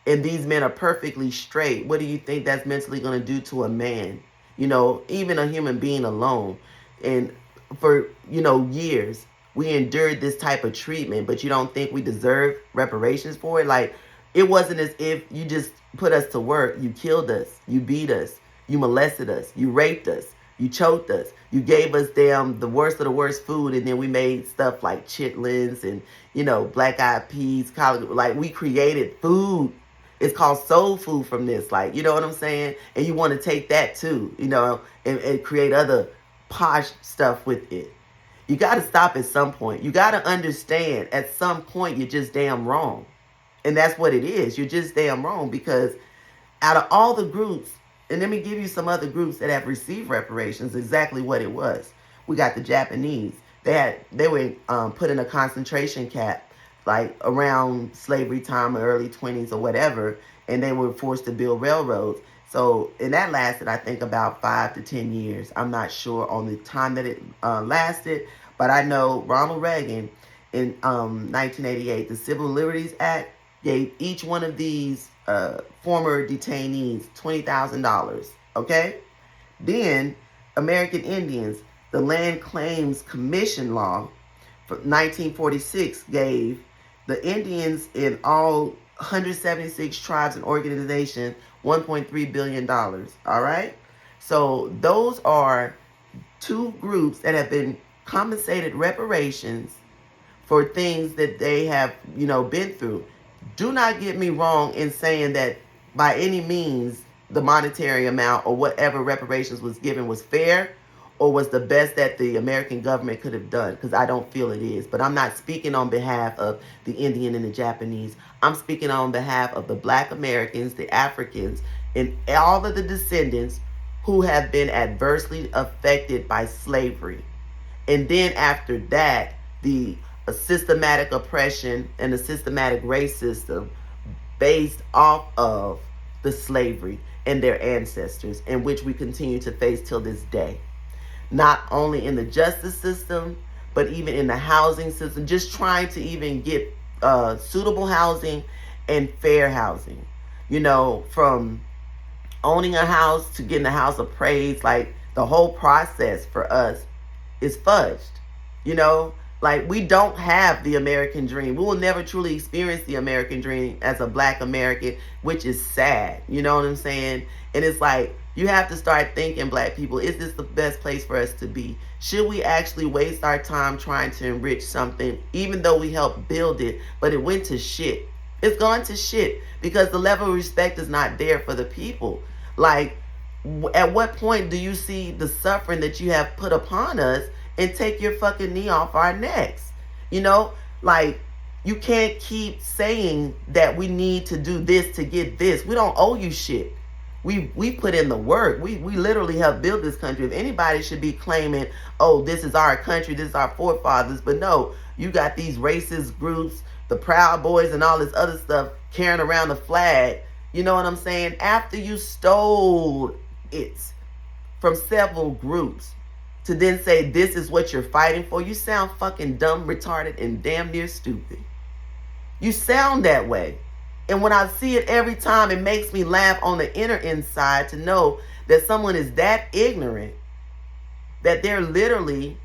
And these men are perfectly straight. What do you think that's mentally going to do to a man? Even a human being alone. And for, years, we endured this type of treatment, but you don't think we deserve reparations for it? Like, it wasn't as if you just put us to work. You killed us. You beat us. You molested us. You raped us. You choked us. You gave us the worst of the worst food, and then we made stuff like chitlins and, black eyed peas, collard. Like, we created food. It's called soul food from this. Like, you know what I'm saying? And you want to take that too, and create other posh stuff with it. You got to stop at some point. You got to understand at some point you're just damn wrong. And that's what it is. You're just damn wrong because out of all the groups, and let me give you some other groups that have received reparations, exactly what it was. We got the Japanese. They were put in a concentration camp like around slavery time, early 20s or whatever, and they were forced to build railroads. So, and that lasted, I think, about 5 to 10 years. I'm not sure on the time that it lasted, but I know Ronald Reagan in 1988, the Civil Liberties Act gave each one of these former detainees $20,000, okay? Then American Indians, the Land Claims Commission law for 1946 gave the Indians in all 176 tribes and organizations $1.3 billion, all right? So those are two groups that have been compensated reparations for things that they have, been through. Do not get me wrong in saying that by any means the monetary amount or whatever reparations was given was fair or was the best that the American government could have done, because I don't feel it is. But I'm not speaking on behalf of the Indian and the Japanese. I'm speaking on behalf of the Black Americans, the Africans, and all of the descendants who have been adversely affected by slavery. And then after that, the systematic oppression and the systematic race system based off of the slavery and their ancestors, in which we continue to face till this day. Not only in the justice system, but even in the housing system, just trying to even get suitable housing and fair housing. From owning a house to getting a house appraised, like the whole process for us is fudged. Like, we don't have the American dream. We will never truly experience the American dream as a Black American, which is sad. You know what I'm saying? And it's like, you have to start thinking, Black people, is this the best place for us to be? Should we actually waste our time trying to enrich something, even though we helped build it, but it went to shit? It's gone to shit because the level of respect is not there for the people. Like, at what point do you see the suffering that you have put upon us and take your fucking knee off our necks? Like, you can't keep saying that we need to do this to get this. We don't owe you shit. We put in the work. We literally helped build this country. If anybody should be claiming, oh, this is our country, this is our forefathers, but no, you got these racist groups, the Proud Boys and all this other stuff carrying around the flag, you know what I'm saying, after you stole it. from several groups to then say this is what you're fighting for. You sound fucking dumb, retarded, and damn near stupid. You sound that way. And when I see it every time, it makes me laugh on the inner inside to know that someone is that ignorant that they're literally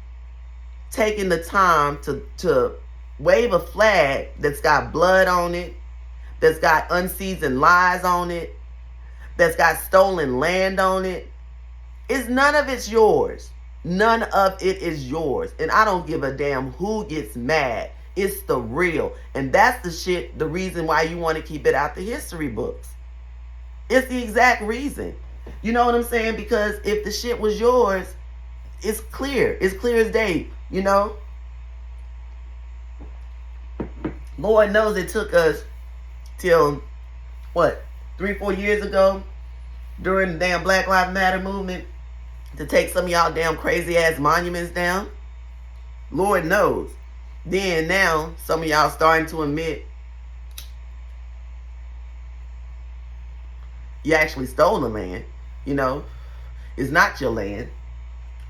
taking the time to wave a flag that's got blood on it, that's got unseasoned lies on it, that's got stolen land on it. None of it's yours. None of it is yours. And I don't give a damn who gets mad. It's the real. And that's the shit, the reason why you want to keep it out the history books. It's the exact reason. You know what I'm saying? Because if the shit was yours, it's clear. It's clear as day, you know? Lord knows it took us till, 3-4 years ago, during the damn Black Lives Matter movement, to take some of y'all damn crazy ass monuments down. Lord knows. Then now, some of y'all starting to admit you actually stole the land. You know, it's not your land.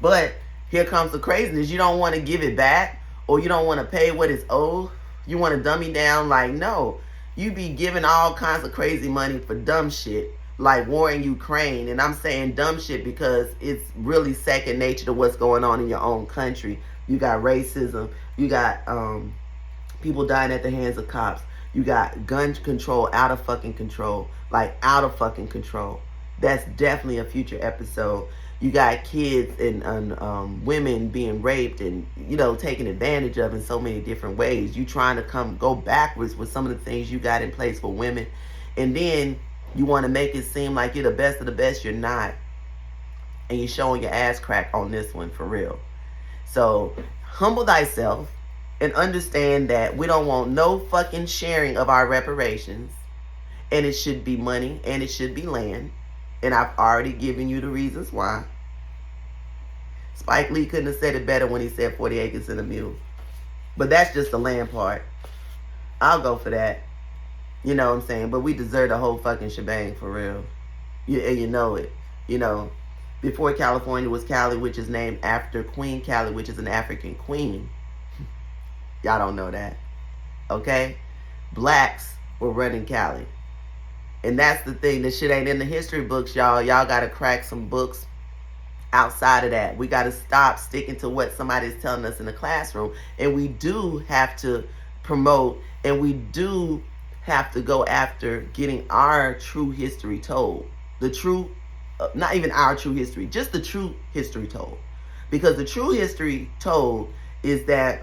But here comes the craziness. You don't want to give it back, or you don't want to pay what is owed. You want to dummy down like, no. You be giving all kinds of crazy money for dumb shit, like war in Ukraine. And I'm saying dumb shit because it's really second nature to what's going on in your own country. You got racism. You got people dying at the hands of cops. You got gun control out of fucking control. Like out of fucking control. That's definitely a future episode. You got kids and women being raped and, you know, taken advantage of in so many different ways. You trying to go backwards with some of the things you got in place for women. And then you want to make it seem like you're the best of the best. You're not. And you're showing your ass crack on this one for real. So humble thyself and understand that we don't want no fucking sharing of our reparations. And it should be money and it should be land. And I've already given you the reasons why. Spike Lee couldn't have said it better when he said 40 acres and a mule. But that's just the land part. I'll go for that. You know what I'm saying? But we deserve the whole fucking shebang for real. And you know it. You know, before California was Cali, which is named after Queen Cali, which is an African queen. Y'all don't know that. Okay? Blacks were running Cali. And that's the thing. This shit ain't in the history books, y'all. Y'all got to crack some books outside of that. We got to stop sticking to what somebody's telling us in the classroom. And we do have to promote, and we do have to go after getting our true history told. The true, not even our true history, just the true history told. Because the true history told is that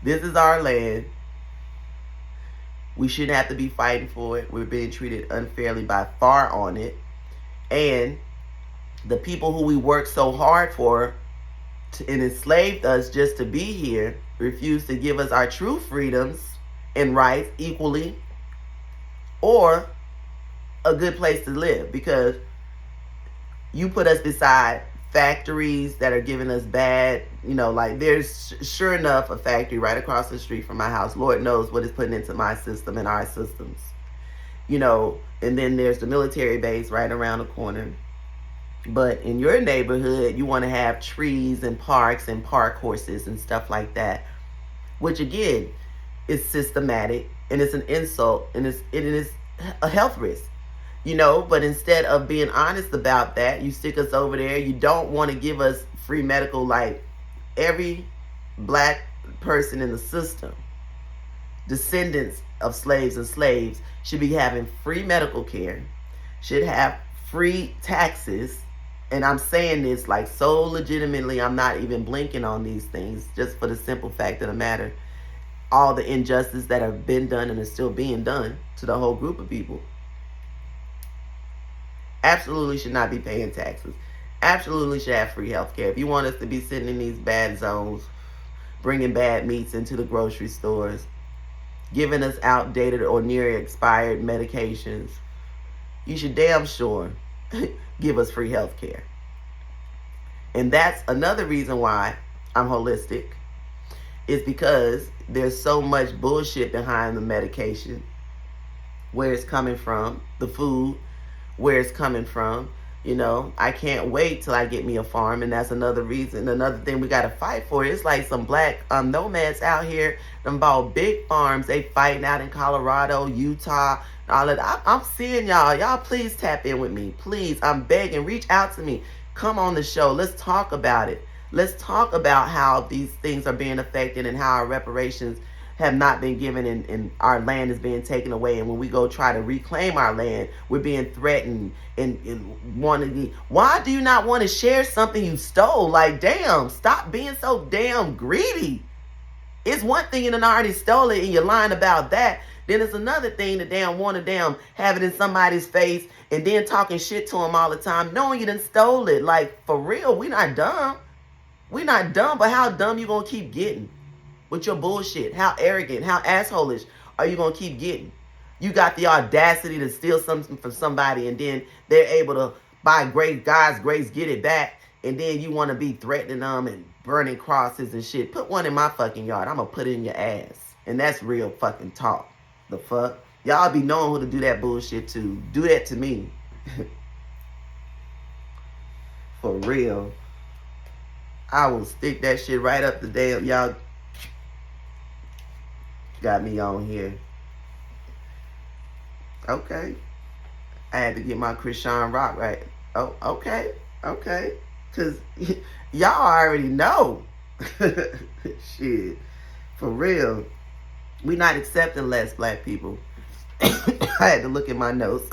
this is our land. We shouldn't have to be fighting for it. We're being treated unfairly by far on it. And the people who we worked so hard for and enslaved us just to be here refuse to give us our true freedoms and rights equally, or a good place to live. Because you put us beside factories that are giving us bad, you know, like there's sure enough a factory right across the street from my house. Lord knows what it's putting into my system and our systems, you know. And then there's the military base right around the corner. But in your neighborhood, you want to have trees and parks and park horses and stuff like that, which again is systematic and it's an insult and it is a health risk. You know, but instead of being honest about that, you stick us over there. You don't want to give us free medical, like every black person in the system, descendants of slaves and slaves, should be having free medical care, should have free taxes. And I'm saying this like so legitimately, I'm not even blinking on these things, just for the simple fact of the matter. All the injustice that have been done and is still being done to the whole group of people. Absolutely should not be paying taxes. Absolutely should have free health care. If you want us to be sitting in these bad zones, bringing bad meats into the grocery stores, giving us outdated or near expired medications, you should damn sure give us free health care. And that's another reason why I'm holistic, is because there's so much bullshit behind the medication, where it's coming from, the food, where it's coming from. You know, I can't wait till I get me a farm, and that's another reason. Another thing we got to fight for. It's like some black nomads out here them bought big farms. They fighting out in Colorado, Utah, all of that. I'm seeing y'all. Y'all please tap in with me. Please, I'm begging. Reach out to me. Come on the show. Let's talk about it. Let's talk about how these things are being affected and how our reparations have not been given, and our land is being taken away. And when we go try to reclaim our land, we're being threatened and wanting to. Why do you not want to share something you stole? Like, damn, stop being so damn greedy. It's one thing you done already stole it and you're lying about that. Then it's another thing to damn want to damn have it in somebody's face and then talking shit to them all the time, knowing you done stole it. Like, for real, we not dumb. We not dumb, but how dumb you gonna keep getting with your bullshit? How arrogant, how assholish are you gonna keep getting? You got the audacity to steal something from somebody and then they're able to, by God's grace, get it back, and then you want to be threatening them and burning crosses and shit. Put one in my fucking yard. I'm gonna put it in your ass. And that's real fucking talk. The fuck? Y'all be knowing who to do that bullshit to. Do that to me. For real. I will stick that shit right up the damn. Y'all got me on here. Okay. I had to get my Krishan Rock right. Oh, okay. Okay. Because y'all already know. Shit. For real. We not accepting less, black people. I had to look at my notes.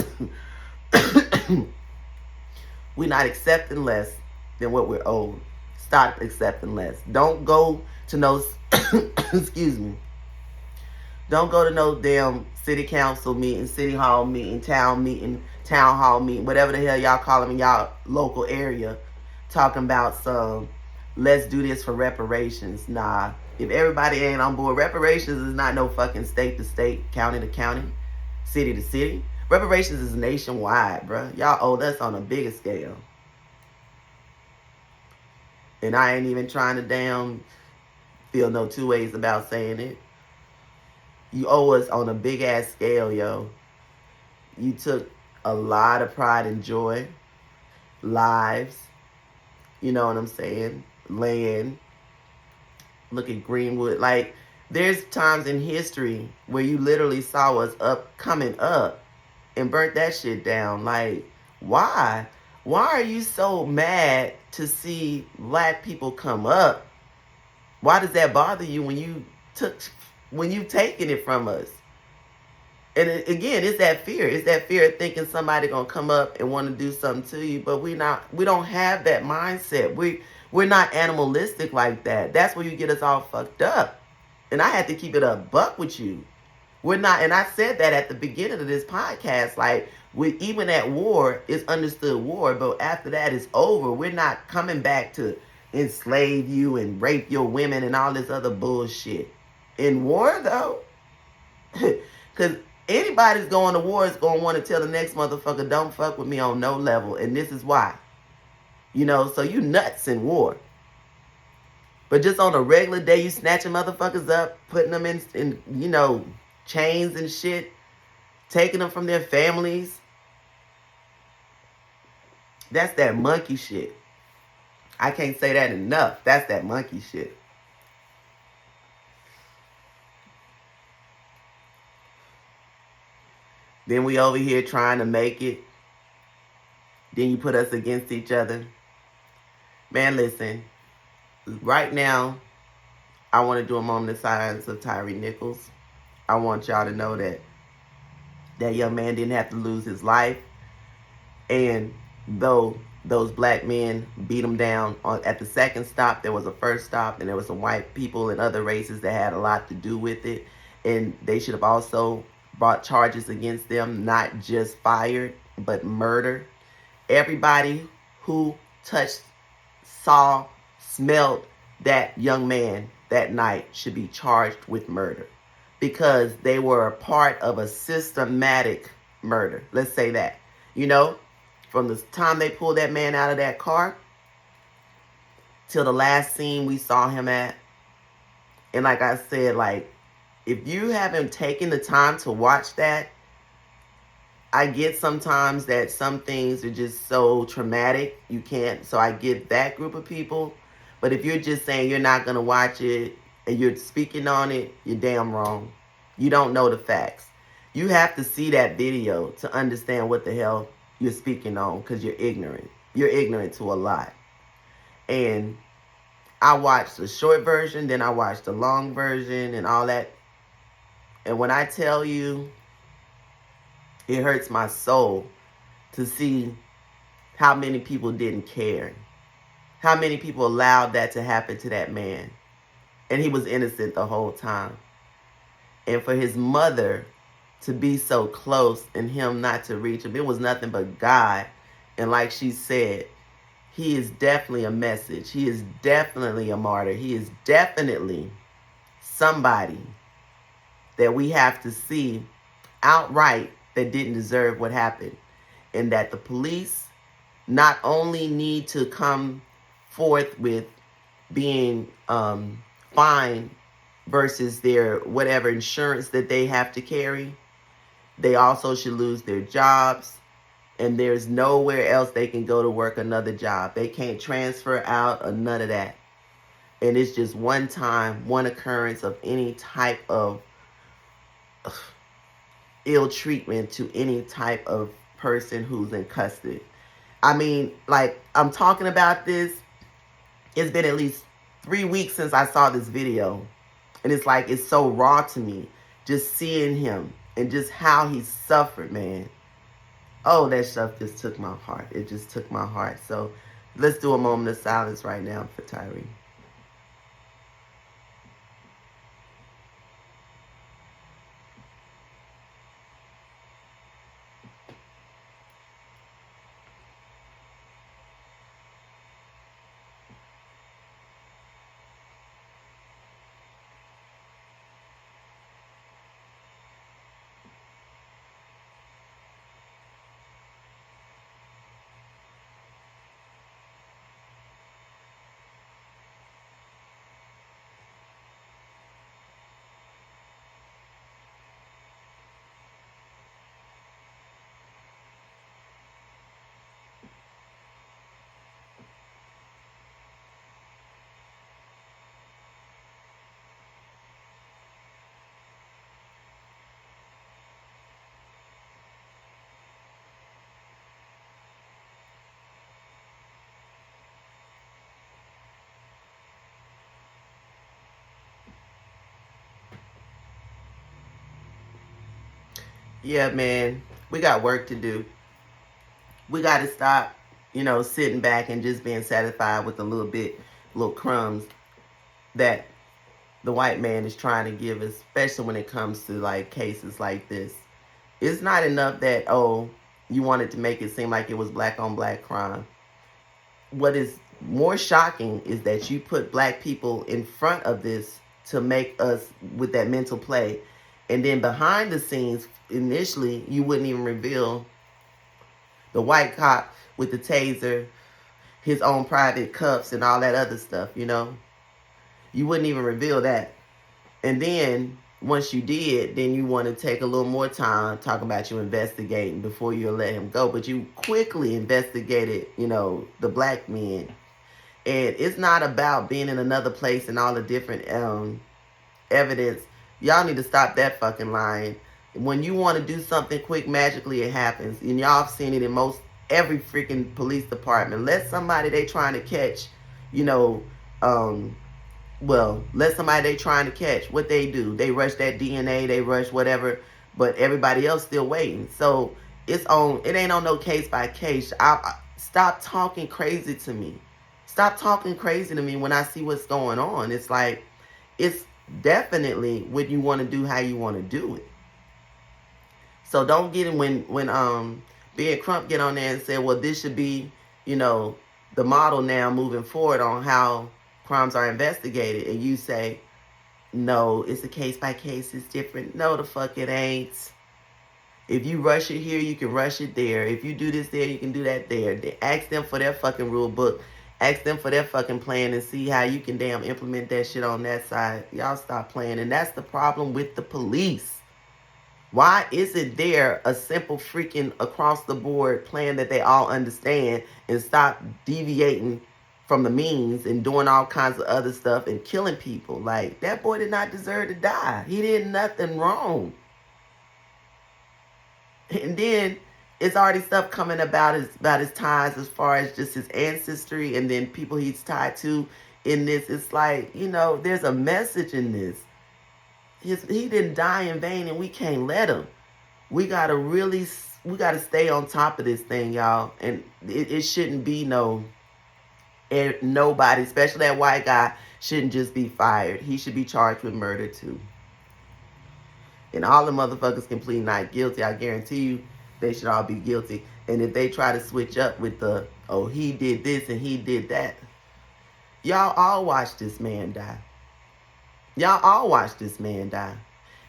We not accepting less than what we're owed. Stop accepting less. Don't go to no, excuse me. Don't go to no damn city council meeting, city hall meeting, town hall meeting, whatever the hell y'all call them in y'all local area, talking about some, let's do this for reparations. Nah, if everybody ain't on board, reparations is not no fucking state to state, county to county, city to city. Reparations is nationwide, bruh. Y'all owe us on a bigger scale. And I ain't even trying to damn feel no two ways about saying it. You owe us on a big ass scale, yo. You took a lot of pride and joy, lives, you know what I'm saying, land. Look at Greenwood. Like, there's times in history where you literally saw us coming up and burnt that shit down. Like, why? Why are you so mad to see black people come up? Why does that bother you when you've taken it from us? And again, it's that fear. It's that fear of thinking somebody gonna come up and want to do something to you. But we don't have that mindset. We're not animalistic like that. That's where you get us all fucked up. And I had to keep it a buck with you. We're not, and I said that at the beginning of this podcast, like, even at war, it's understood war, but after that it's over. We're not coming back to enslave you and rape your women and all this other bullshit. In war, though, because anybody's going to war is going to want to tell the next motherfucker, don't fuck with me on no level, and this is why. You know, so you nuts in war. But just on a regular day, you snatching motherfuckers up, putting them in you know, chains and shit, taking them from their families. That's that monkey shit. I can't say that enough. That's that monkey shit. Then we over here trying to make it. Then you put us against each other. Man, listen. Right now, I want to do a moment of silence of Tyre Nichols. I want y'all to know that that young man didn't have to lose his life. And though those black men beat him down at the second stop, there was a first stop, and there was some white people and other races that had a lot to do with it. And they should have also brought charges against them, not just fired, but murder. Everybody who touched, saw, smelled that young man that night should be charged with murder, because they were a part of a systematic murder. Let's say that. You know, from the time they pulled that man out of that car till the last scene we saw him at. And like I said, like, if you haven't taken the time to watch that, I get sometimes that some things are just so traumatic you can't. So I get that group of people. But if you're just saying you're not going to watch it and you're speaking on it, you're damn wrong. You don't know the facts. You have to see that video to understand what the hell you're speaking on because you're ignorant. You're ignorant to a lot. And I watched the short version, then I watched the long version and all that. And when I tell you, it hurts my soul to see how many people didn't care. How many people allowed that to happen to that man. And he was innocent the whole time. And for his mother to be so close and him not to reach him, it was nothing but God. And like she said, he is definitely a message. He is definitely a martyr. He is definitely somebody that we have to see outright that didn't deserve what happened. And that the police not only need to come forth with being fined versus their whatever insurance that they have to carry, they also should lose their jobs. And there's nowhere else they can go to work another job. They can't transfer out or none of that. And it's just one time, one occurrence of any type of ill treatment to any type of person who's in custody. I mean, like, I'm talking about this. It's been at least 3 weeks since I saw this video. And it's like, it's so raw to me. Just seeing him and just how he suffered, man. Oh, that stuff just took my heart. It just took my heart. So let's do a moment of silence right now for Tyree. Yeah, man, we got work to do. We got to stop, sitting back and just being satisfied with the little crumbs that the white man is trying to give us, especially when it comes to like cases like this. It's not enough that, oh, you wanted to make it seem like it was black on black crime. What is more shocking is that you put black people in front of this to make us with that mental play. And then behind the scenes, initially, you wouldn't even reveal the white cop with the taser, his own private cuffs and all that other stuff, You wouldn't even reveal that. And then once you did, then you want to take a little more time talking about you investigating before you let him go. But you quickly investigated, the black men. And it's not about being in another place and all the different evidence. Y'all need to stop that fucking lying. When you want to do something quick, magically it happens. And y'all have seen it in every freaking police department. Let somebody they trying to catch, let somebody they trying to catch, what they do, they rush that DNA, they rush whatever, but everybody else still waiting. So it ain't on no case by case. Stop talking crazy to me. Stop talking crazy to me when I see what's going on. It's like, it's definitely what you want to do, how you want to do it. So don't get it when Ben Crump get on there and say, well, this should be, the model now moving forward on how crimes are investigated. And you say, no, it's a case by case. It's different. No, the fuck it ain't. If you rush it here, you can rush it there. If you do this there, you can do that there. Ask them for their fucking rule book. Ask them for their fucking plan and see how you can damn implement that shit on that side. Y'all stop playing. And that's the problem with the police. Why isn't there a simple freaking across the board plan that they all understand and stop deviating from the means and doing all kinds of other stuff and killing people? Like, that boy did not deserve to die. He did nothing wrong. And then it's already stuff coming about his ties as far as just his ancestry and then people he's tied to in this. It's like, there's a message in this. He didn't die in vain, and we can't let him. We gotta stay on top of this thing, y'all. And it shouldn't be nobody, especially that white guy, shouldn't just be fired. He should be charged with murder too. And all the motherfuckers can plead not guilty. I guarantee you they should all be guilty. And if they try to switch up with he did this and he did that, y'all all watch this man die. Y'all all watch this man die.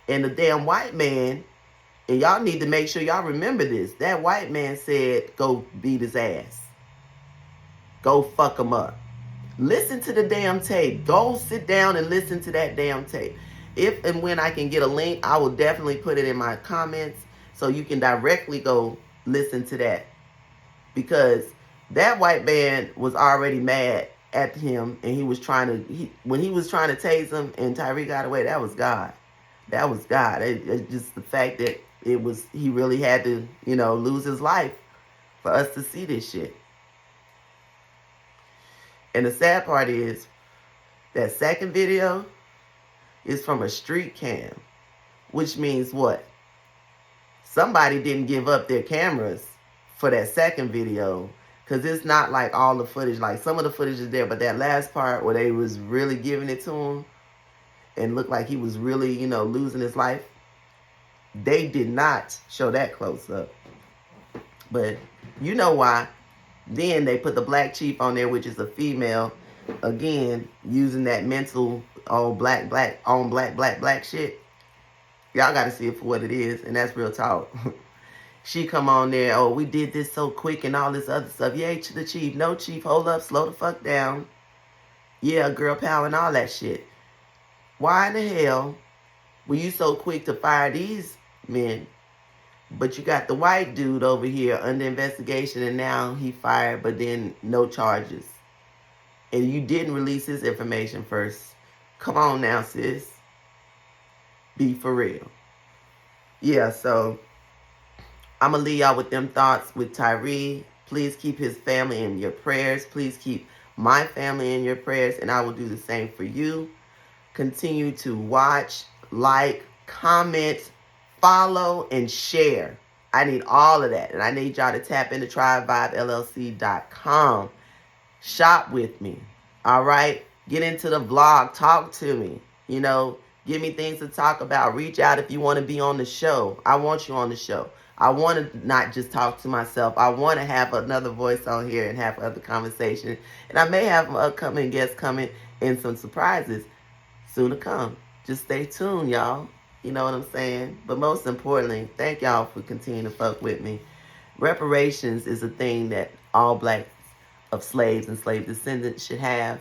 And the damn white man, and y'all need to make sure y'all remember this, that white man said, go beat his ass. Go fuck him up. Listen to the damn tape. Go sit down and listen to that damn tape. If and when I can get a link, I will definitely put it in my comments so you can directly go listen to that. Because that white man was already mad at him, and he was when he was trying to tase him and Tyree got away, that was God. That was God. It's just the fact that he really had to, lose his life for us to see this shit. And the sad part is, that second video is from a street cam, which means what? Somebody didn't give up their cameras for that second video, because it's not like all the footage. Like, some of the footage is there, but that last part where they was really giving it to him and looked like he was really, losing his life, they did not show that close up. But you know why. Then they put the black chief on there, which is a female, again, using that mental, black shit. Y'all got to see it for what it is, and that's real talk. She come on there, we did this so quick and all this other stuff. Yeah, the chief. No, chief, hold up, slow the fuck down. Yeah, girl power and all that shit. Why in the hell were you so quick to fire these men? But you got the white dude over here under investigation, and now he fired, but then no charges. And you didn't release his information first. Come on now, sis. Be for real. Yeah, so I'm going to leave y'all with them thoughts with Tyree. Please keep his family in your prayers. Please keep my family in your prayers, and I will do the same for you. Continue to watch, like, comment, follow, and share. I need all of that. And I need y'all to tap into TribeVibeLLC.com. Shop with me. All right? Get into the vlog. Talk to me. Give me things to talk about. Reach out if you want to be on the show. I want you on the show. I want to not just talk to myself. I want to have another voice on here and have other conversations. And I may have upcoming guests coming and some surprises soon to come. Just stay tuned, y'all. You know what I'm saying? But most importantly, thank y'all for continuing to fuck with me. Reparations is a thing that all blacks of slaves and slave descendants should have.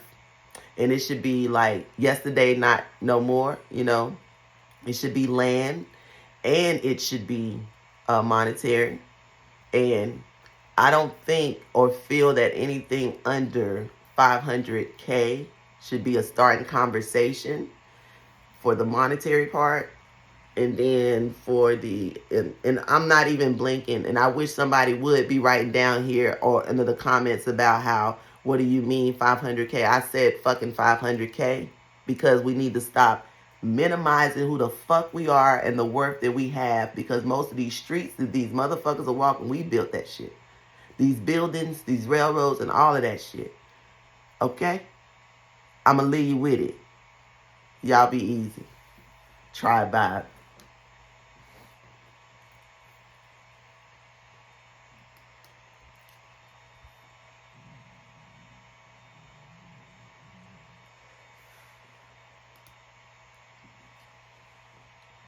And it should be like yesterday, not no more, It should be land, and it should be monetary. And I don't think or feel that anything under 500K should be a starting conversation for the monetary part. And then for and I'm not even blinking, and I wish somebody would be writing down here or under the comments about what do you mean 500K? I said fucking 500K, because we need to stop minimizing who the fuck we are and the worth that we have, because most of these streets that these motherfuckers are walking, we built that shit. These buildings, these railroads, and all of that shit. Okay? I'm going to leave you with it. Y'all be easy. Tribe Vibe.